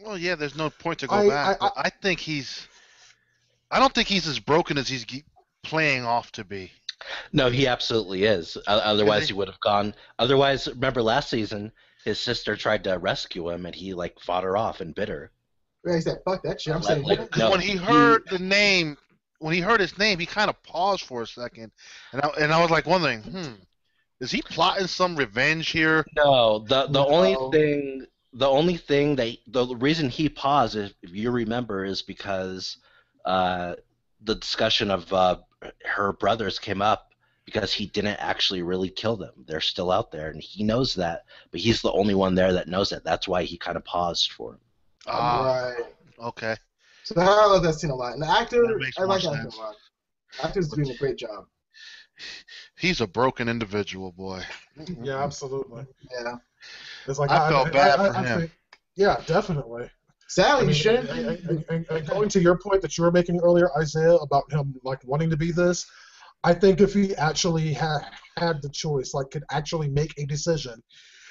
[SPEAKER 4] Well, yeah, there's no point to go back. I think I don't think he's as broken as he's playing off to be.
[SPEAKER 2] No, he absolutely is. Otherwise, he would have gone. Otherwise, remember last season, his sister tried to rescue him, and he like fought her off and bit her.
[SPEAKER 3] Yeah, he said, "Fuck that shit." I'm saying.
[SPEAKER 4] When he heard the name, when he heard his name, he kind of paused for a second, and I was like wondering, is he plotting some revenge here?
[SPEAKER 2] No, the reason he paused, if you remember, is because the discussion of her brothers came up because he didn't actually really kill them. They're still out there, and he knows that, but he's the only one there that knows it. That's why he kind of paused for him.
[SPEAKER 3] Right.
[SPEAKER 4] Okay.
[SPEAKER 3] So I love that scene a lot. And the actor, I like that a lot. The actor's doing a great job.
[SPEAKER 4] He's a broken individual, boy.
[SPEAKER 1] Yeah, absolutely.
[SPEAKER 3] Yeah.
[SPEAKER 1] It's like
[SPEAKER 4] I felt bad for him.
[SPEAKER 1] think, yeah, definitely.
[SPEAKER 3] Sadly, you shouldn't.
[SPEAKER 1] And going to your point that you were making earlier, Isaiah, about him like wanting to be this, I think if he actually had the choice, like could actually make a decision,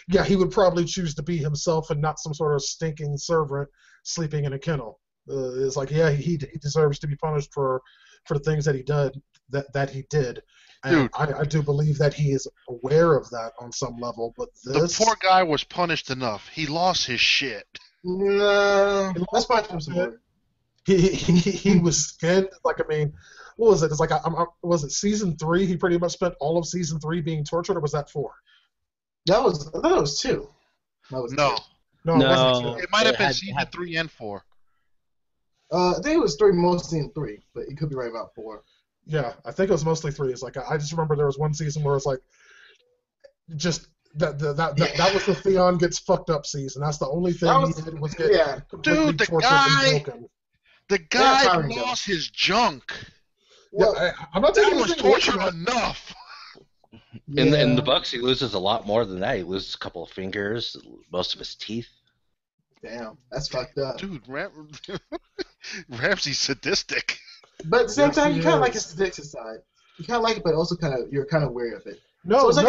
[SPEAKER 1] yeah, he would probably choose to be himself and not some sort of stinking servant sleeping in a kennel. It's like, yeah, he deserves to be punished for the things that he did. That he did. And I do believe that he is aware of that on some level. But this,
[SPEAKER 4] the poor guy was punished enough. He lost his shit.
[SPEAKER 3] No, let's watch him some more.
[SPEAKER 1] He was skinned. Like, I mean, what was it? It's like, was it season 3? He pretty much spent all of season 3 being tortured, or was that 4?
[SPEAKER 3] I thought it was 2.
[SPEAKER 4] No.
[SPEAKER 1] No, it wasn't 2.
[SPEAKER 4] It might have been season 3 and 4.
[SPEAKER 3] I think it was 3, mostly in 3, but you could be right about 4.
[SPEAKER 1] Yeah, I think it was mostly 3. It's like I just remember there was one season where it's like, just that was the Theon gets fucked up season. That's the only thing he did was get completely tortured and broken.
[SPEAKER 4] The guy lost his junk.
[SPEAKER 1] Well, yeah, I'm not taking
[SPEAKER 4] that was torture enough.
[SPEAKER 2] In the books, he loses a lot more than that. He loses a couple of fingers, most of his teeth.
[SPEAKER 3] Damn, that's fucked up.
[SPEAKER 4] Dude, Ramsay's sadistic.
[SPEAKER 3] But at the same time, you kind of like his sadistic side. You kind of like it, but also you're kind of wary of it.
[SPEAKER 1] No,
[SPEAKER 3] so
[SPEAKER 1] I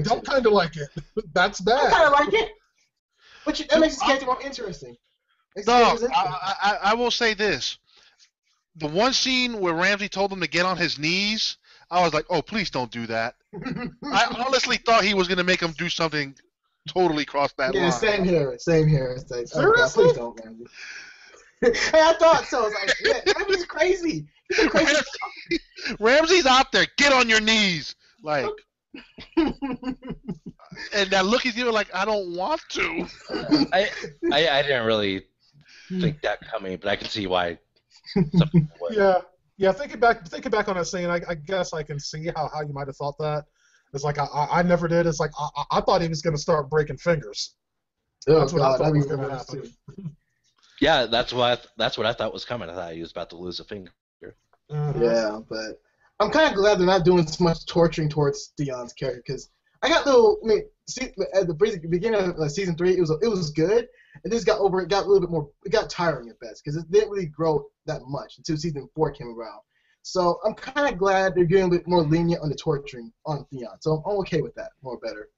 [SPEAKER 1] don't kind of like it. That's bad.
[SPEAKER 3] I kind of like it. But that makes his character more interesting.
[SPEAKER 4] No, I will say this. The one scene where Ramsay told him to get on his knees, I was like, oh, please don't do that. I honestly thought he was going to make him do something totally cross that line.
[SPEAKER 3] Yeah, same here. It's like,
[SPEAKER 1] seriously?
[SPEAKER 3] please don't, Ramsay. Hey, I thought so. I was like, yeah, Ramsey's crazy. He's a crazy.
[SPEAKER 4] Ramsey's out there. Get on your knees, like. And that look he's giving, like, I don't want to.
[SPEAKER 2] I didn't really think that coming, but I can see why some people would.
[SPEAKER 1] Yeah. Thinking back on that scene, I guess I can see how you might have thought that. It's like I never did. It's like I thought he was going to start breaking fingers. That's what I thought was going to happen.
[SPEAKER 2] Yeah, that's what I thought was coming. I thought he was about to lose a finger.
[SPEAKER 1] Mm-hmm.
[SPEAKER 3] Yeah, but I'm kind of glad they're not doing so much torturing towards DeAn's character, because I got little. I mean, at the beginning of season 3, it was good, and this got a little bit more. It got tiring at best because it didn't really grow that much until season 4 came around. So I'm kind of glad they're getting a bit more lenient on the torturing on DeAn. So I'm okay with that, more better.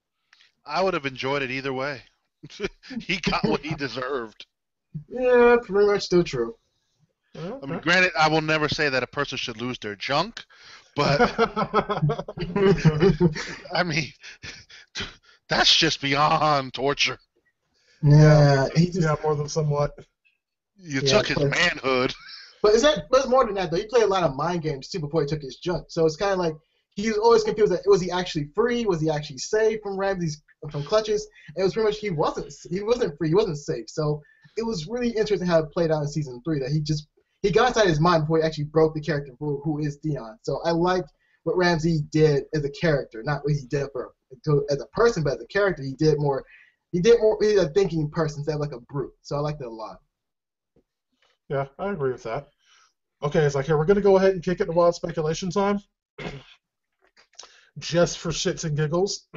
[SPEAKER 4] I would have enjoyed it either way. He got what he deserved.
[SPEAKER 3] Yeah, pretty much still true.
[SPEAKER 1] Okay.
[SPEAKER 4] I mean, granted, I will never say that a person should lose their junk, but I mean, that's just beyond torture.
[SPEAKER 3] Yeah,
[SPEAKER 1] more than somewhat.
[SPEAKER 4] You took his manhood.
[SPEAKER 3] But it's more than that, though. He played a lot of mind games, too, before he took his junk. So it's kind of like he was always confused. That, was he actually free? Was he actually safe from from clutches? And it was pretty much he wasn't free. He wasn't safe. So it was really interesting how it played out in season 3, that he got inside his mind before he actually broke the character who is DeAn. So I liked what Ramsey did as a character, not what he did as a person, but as a character, he did more. He's a thinking person instead of like a brute. So I liked it a lot.
[SPEAKER 1] Yeah, I agree with that. Okay, it's like, here, we're going to go ahead and kick it to wild speculation time. Just for shits and giggles.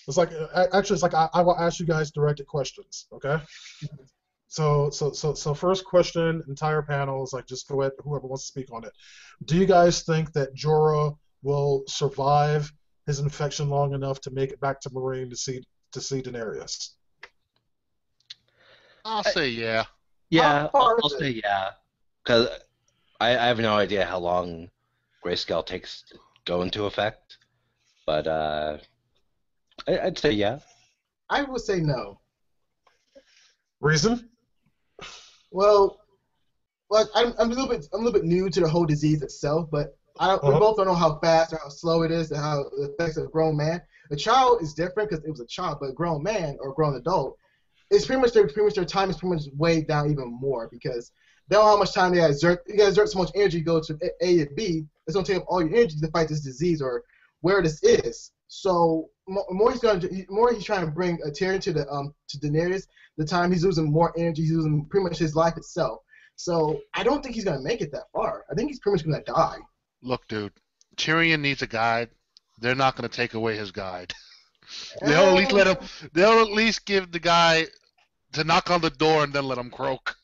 [SPEAKER 1] It's like, actually, it's like I will ask you guys directed questions, okay? So first question, entire panel is like, just go ahead, whoever wants to speak on it. Do you guys think that Jorah will survive his infection long enough to make it back to Meereen to see Daenerys?
[SPEAKER 4] I'll say yeah.
[SPEAKER 2] Yeah, I'll say yeah. Because I have no idea how long grayscale takes to go into effect. But I'd say yeah.
[SPEAKER 3] I would say no.
[SPEAKER 1] Reason?
[SPEAKER 3] Well, I'm a little bit new to the whole disease itself, but we both don't know how fast or how slow it is and how it affects a grown man. A child is different because it was a child, but a grown man or a grown adult, it's pretty much their time is pretty much weighed down even more because they don't know how much time they exert. You guys exert so much energy to go to A and B. It's gonna take up all your energy to fight this disease or where this is. So more he's trying to bring a tear to Daenerys. The time he's losing more energy, he's losing pretty much his life itself. So I don't think he's gonna make it that far. I think he's pretty much gonna die.
[SPEAKER 4] Look, dude, Tyrion needs a guide. They're not gonna take away his guide. They'll at least give the guy to knock on the door and then let him croak.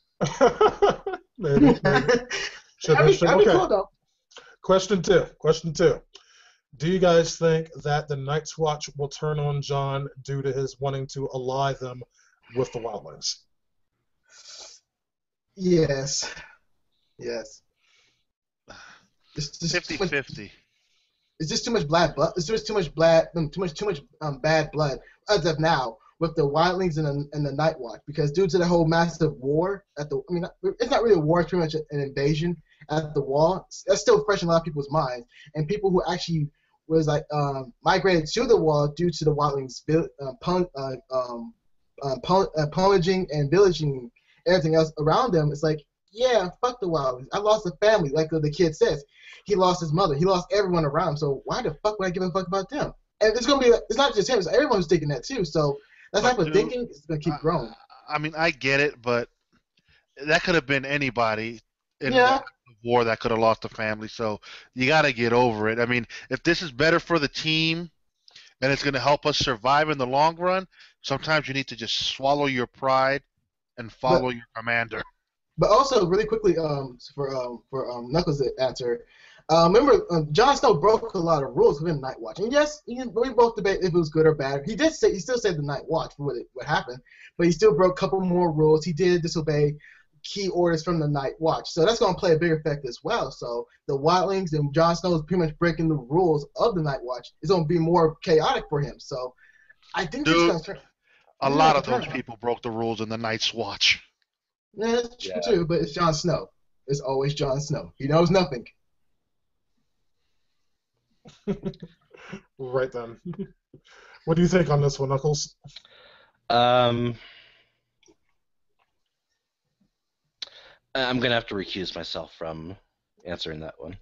[SPEAKER 1] Maybe.
[SPEAKER 3] That'd be cool, though.
[SPEAKER 1] Question two. Do you guys think that the Night's Watch will turn on Jon due to his wanting to ally them with the wildlings?
[SPEAKER 3] Yes.
[SPEAKER 4] It's 50-50.
[SPEAKER 3] It's just too much bad blood. It's just too much bad blood as of now with the wildlings and the Night Watch, because due to the whole massive war it's not really a war, it's pretty much an invasion at the wall. That's still fresh in a lot of people's minds, and people who actually was like migrated to the wall due to the wildlings pillaging and villaging everything else around them. It's like, yeah, fuck the wildlings. I lost a family, like the kid says. He lost his mother. He lost everyone around him. So why the fuck would I give a fuck about them? And it's not just him. It's everyone who's thinking that too. So that type of thinking is gonna keep growing.
[SPEAKER 4] I mean, I get it, but that could have been anybody in the war that could have lost a family. So you got to get over it. I mean, if this is better for the team and it's going to help us survive in the long run, sometimes you need to just swallow your pride and follow your commander.
[SPEAKER 3] But also, really quickly, for Knuckles' answer, remember, Jon Snow broke a lot of rules within Night Watch. And yes, we both debate if it was good or bad. He still saved the Night Watch for what happened, but he still broke a couple more rules. He did disobey key orders from the Night Watch. So that's going to play a bigger effect as well. So the wildlings and Jon Snow is pretty much breaking the rules of the Night Watch. It's going to be more chaotic for him. So I think
[SPEAKER 4] a lot of those people broke the rules in the Night's Watch.
[SPEAKER 3] Yeah, that's true too, but it's Jon Snow. It's always Jon Snow. He knows nothing.
[SPEAKER 1] Right then. What do you think on this one, Knuckles?
[SPEAKER 2] I'm gonna have to recuse myself from answering that one.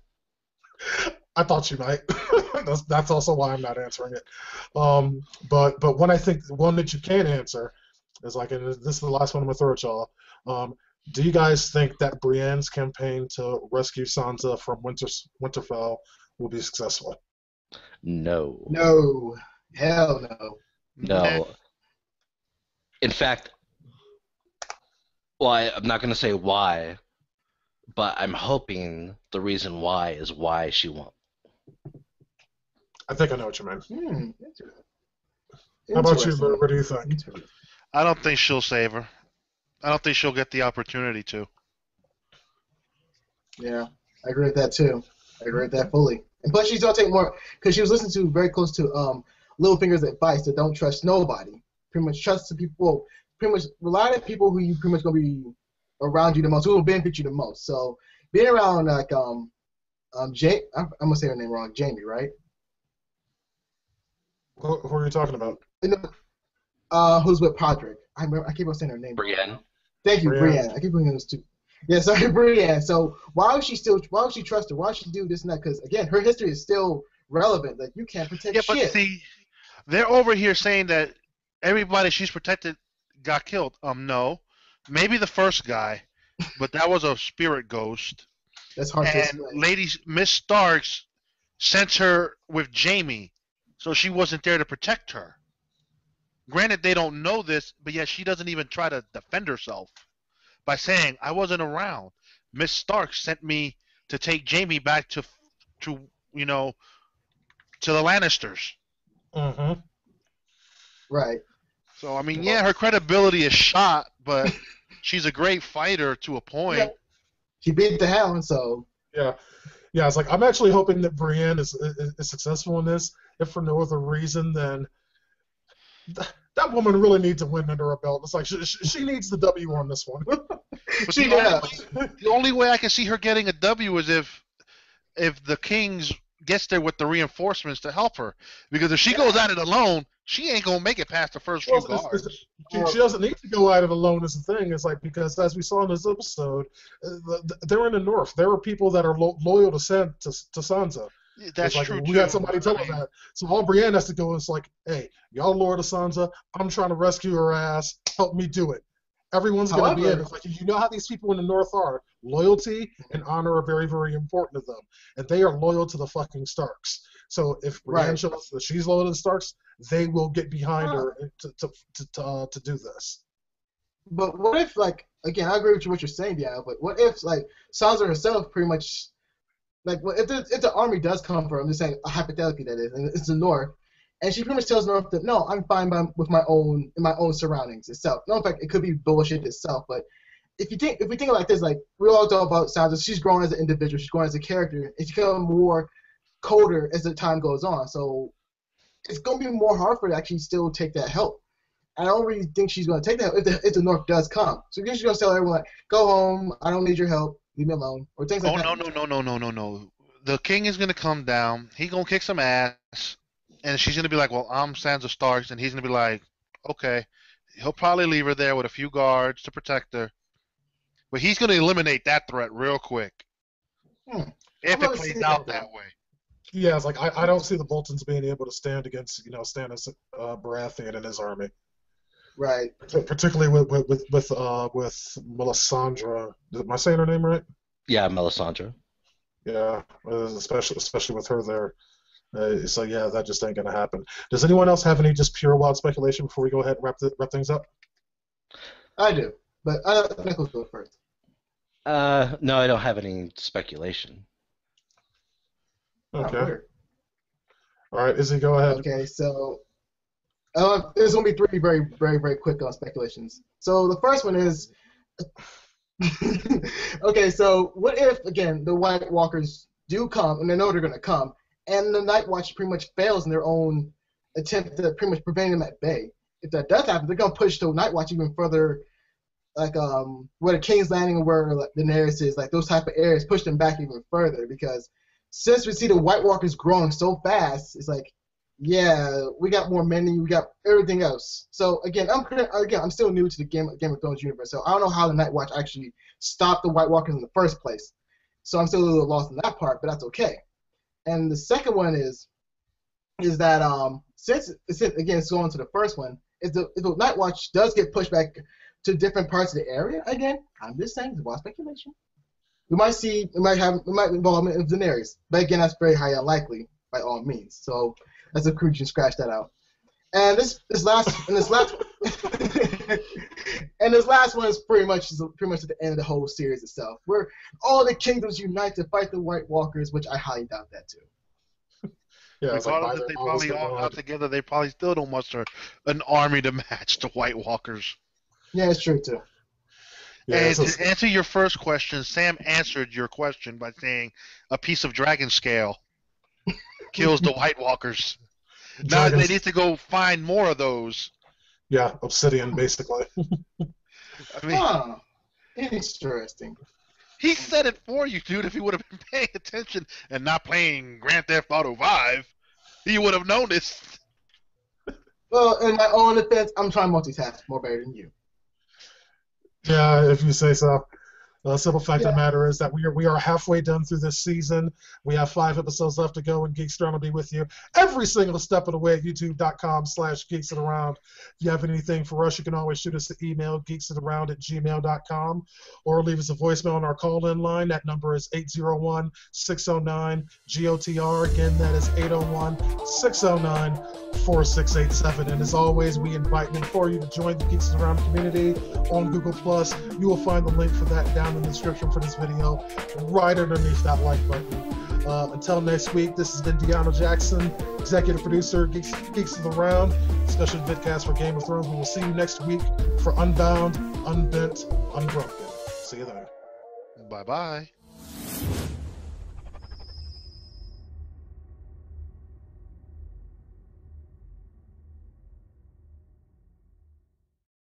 [SPEAKER 1] I thought you might. That's also why I'm not answering it. But one I think the one that you can answer is like, and this is the last one I'm gonna throw at y'all. Do you guys think that Brienne's campaign to rescue Sansa from Winterfell will be successful?
[SPEAKER 2] No.
[SPEAKER 3] No. Hell no.
[SPEAKER 2] No. In fact, well, I'm not going to say why, but I'm hoping the reason why is why she won't.
[SPEAKER 1] I think I know what you mean. How about you,
[SPEAKER 3] Interesting.
[SPEAKER 1] Lou? What do you think?
[SPEAKER 4] I don't think she'll save her. I don't think she'll get the opportunity to.
[SPEAKER 3] Yeah, I agree with that too. I agree with that fully. And plus, she's gonna take more because she was listening to very close to Littlefinger's advice that don't trust nobody. Pretty much trust the people. Pretty much rely on people who you pretty much gonna be around you the most, who will benefit you the most. So being around like Jamie, I'm gonna say her name wrong, Jamie, right?
[SPEAKER 1] Who are you talking about?
[SPEAKER 3] Who's with Podrick? I keep on saying her name.
[SPEAKER 2] Brienne.
[SPEAKER 3] Thank you,
[SPEAKER 1] Brienne.
[SPEAKER 3] I keep bringing those two. Yeah, sorry, Brienne. So why would she trust her? Why would she do this and that? Because again, her history is still relevant. Like you can't protect
[SPEAKER 4] Yeah, but
[SPEAKER 3] shit.
[SPEAKER 4] see, they're over here saying that everybody she's protected got killed. No, maybe the first guy, but that was a spirit ghost.
[SPEAKER 3] That's hard to
[SPEAKER 4] And
[SPEAKER 3] explain.
[SPEAKER 4] Miss Starks sent her with Jamie, so she wasn't there to protect her. Granted, they don't know this, but yet she doesn't even try to defend herself by saying, "I wasn't around. Miss Stark sent me to take Jamie back to the Lannisters."
[SPEAKER 1] Mm-hmm.
[SPEAKER 3] Right.
[SPEAKER 4] So I mean, yeah, her credibility is shot, but she's a great fighter to a point.
[SPEAKER 3] Yeah. She beat the Hound, so.
[SPEAKER 1] Yeah. It's like I'm actually hoping that Brienne is successful in this, if for no other reason than that woman really needs a win under her belt. It's like she needs the W on this one.
[SPEAKER 4] But
[SPEAKER 3] She does.
[SPEAKER 4] the only way I can see her getting a W is if the Kings gets there with the reinforcements to help her. Because if she goes at it alone, she ain't gonna make it past the first few guards.
[SPEAKER 1] She doesn't need to go at it alone. Is the thing. It's like because as we saw in this episode, they're in the North. There are people that are loyal to Sansa.
[SPEAKER 4] That's
[SPEAKER 1] like,
[SPEAKER 4] true
[SPEAKER 1] we
[SPEAKER 4] too.
[SPEAKER 1] had somebody tell us that. So all Brienne has to go is like, hey, y'all loyal to Sansa. I'm trying to rescue her ass. Help me do it. Everyone's going to be in. It's like, you know how these people in the North are. Loyalty and honor are very, very important to them. And they are loyal to the fucking Starks. So if Brienne shows us that she's loyal to the Starks, they will get behind her to do this.
[SPEAKER 3] But what if, like, again, I agree with what you're saying, DeAno, but what if, like, Sansa herself pretty much, like, if the army does come for her, I'm just saying, hypothetically that is, and it's the North, and she pretty much tells North that, no, I'm fine with my own surroundings itself. No, in fact, it could be bullshit itself, but if we think of it like this, like, we all talk about Sansa, she's growing as an individual, she's growing as a character, and she's becoming more colder as the time goes on, so it's going to be more hard for her to actually still take that help. I don't really think she's going to take that help if the North does come. So she's going to tell everyone, like, go home, I don't need your help, leave me alone, or things like that.
[SPEAKER 4] No. The king is going to come down, he's going to kick some ass, and she's going to be like, well, I'm Sansa Starks, and he's going to be like, okay. He'll probably leave her there with a few guards to protect her. But he's going to eliminate that threat real quick. If it plays out that way.
[SPEAKER 1] Yeah, it's like I don't see the Boltons being able to stand against Stannis Baratheon and his army.
[SPEAKER 3] Right.
[SPEAKER 1] Particularly with Melisandre. Am I saying her name right?
[SPEAKER 2] Yeah, Melisandre.
[SPEAKER 1] Yeah, especially with her there. So yeah, that just ain't gonna happen. Does anyone else have any just pure wild speculation before we go ahead and wrap things up?
[SPEAKER 3] I do, but I think we'll go first.
[SPEAKER 2] No, I don't have any speculation.
[SPEAKER 1] Okay. All right, Izzy, go ahead.
[SPEAKER 3] Okay, so there's going to be three very, very, very quick speculations. So the first one is, okay, so what if, again, the White Walkers do come, and they know they're going to come, and the Night Watch pretty much fails in their own attempt to pretty much prevent them at bay. If that does happen, they're going to push the Night Watch even further where the King's Landing and where like, Daenerys is, like those type of areas push them back even further because since we see the White Walkers growing so fast, it's like, yeah, we got more men, we got everything else. So again, I'm still new to the Game of Thrones universe, so I don't know how the Night Watch actually stopped the White Walkers in the first place. So I'm still a little lost in that part, but that's okay. And the second one is that since again it's going to the first one, if the Night Watch does get pushed back to different parts of the area, again, I'm just saying, it's wild speculation. We might involvement of Daenerys, but again, that's very highly unlikely by all means. So that's a crew you can scratch that out. And this last one is pretty much at the end of the whole series itself, where all the kingdoms unite to fight the White Walkers, which I highly doubt that too.
[SPEAKER 1] Yeah, it's like
[SPEAKER 4] if they probably all got together, they probably still don't muster an army to match the White Walkers.
[SPEAKER 3] Yeah, it's true too.
[SPEAKER 4] Yeah, and to answer your first question, Sam answered your question by saying a piece of dragon scale kills the White Walkers. Now they need to go find more of those.
[SPEAKER 1] Yeah, obsidian, basically.
[SPEAKER 4] I mean,
[SPEAKER 3] interesting.
[SPEAKER 4] He said it for you, dude. If he would have been paying attention and not playing Grand Theft Auto 5, he would have noticed.
[SPEAKER 3] Well, in my own defense, I'm trying to multitask more better than you.
[SPEAKER 1] Yeah, if you say so. The simple fact of the matter is that we are halfway done through this season. We have 5 episodes left to go, and Geeks will be with you every single step of the way at youtube.com/geeksaround. If you have anything for us, you can always shoot us an email, geeksaround@gmail.com, or leave us a voicemail on our call-in line. That number is 801-609-GOTR. Again, that is 801-609-4687. And as always, we invite and implore you to join the Geeks Around community on Google+. You will find the link for that down in the description for this video, right underneath that like button. Until next week, this has been DeAno Jackson, executive producer, Geeks Around, special Vidcast for Game of Thrones. We will see you next week for Unbound, Unbent, Unbroken. See you then.
[SPEAKER 4] Bye-bye.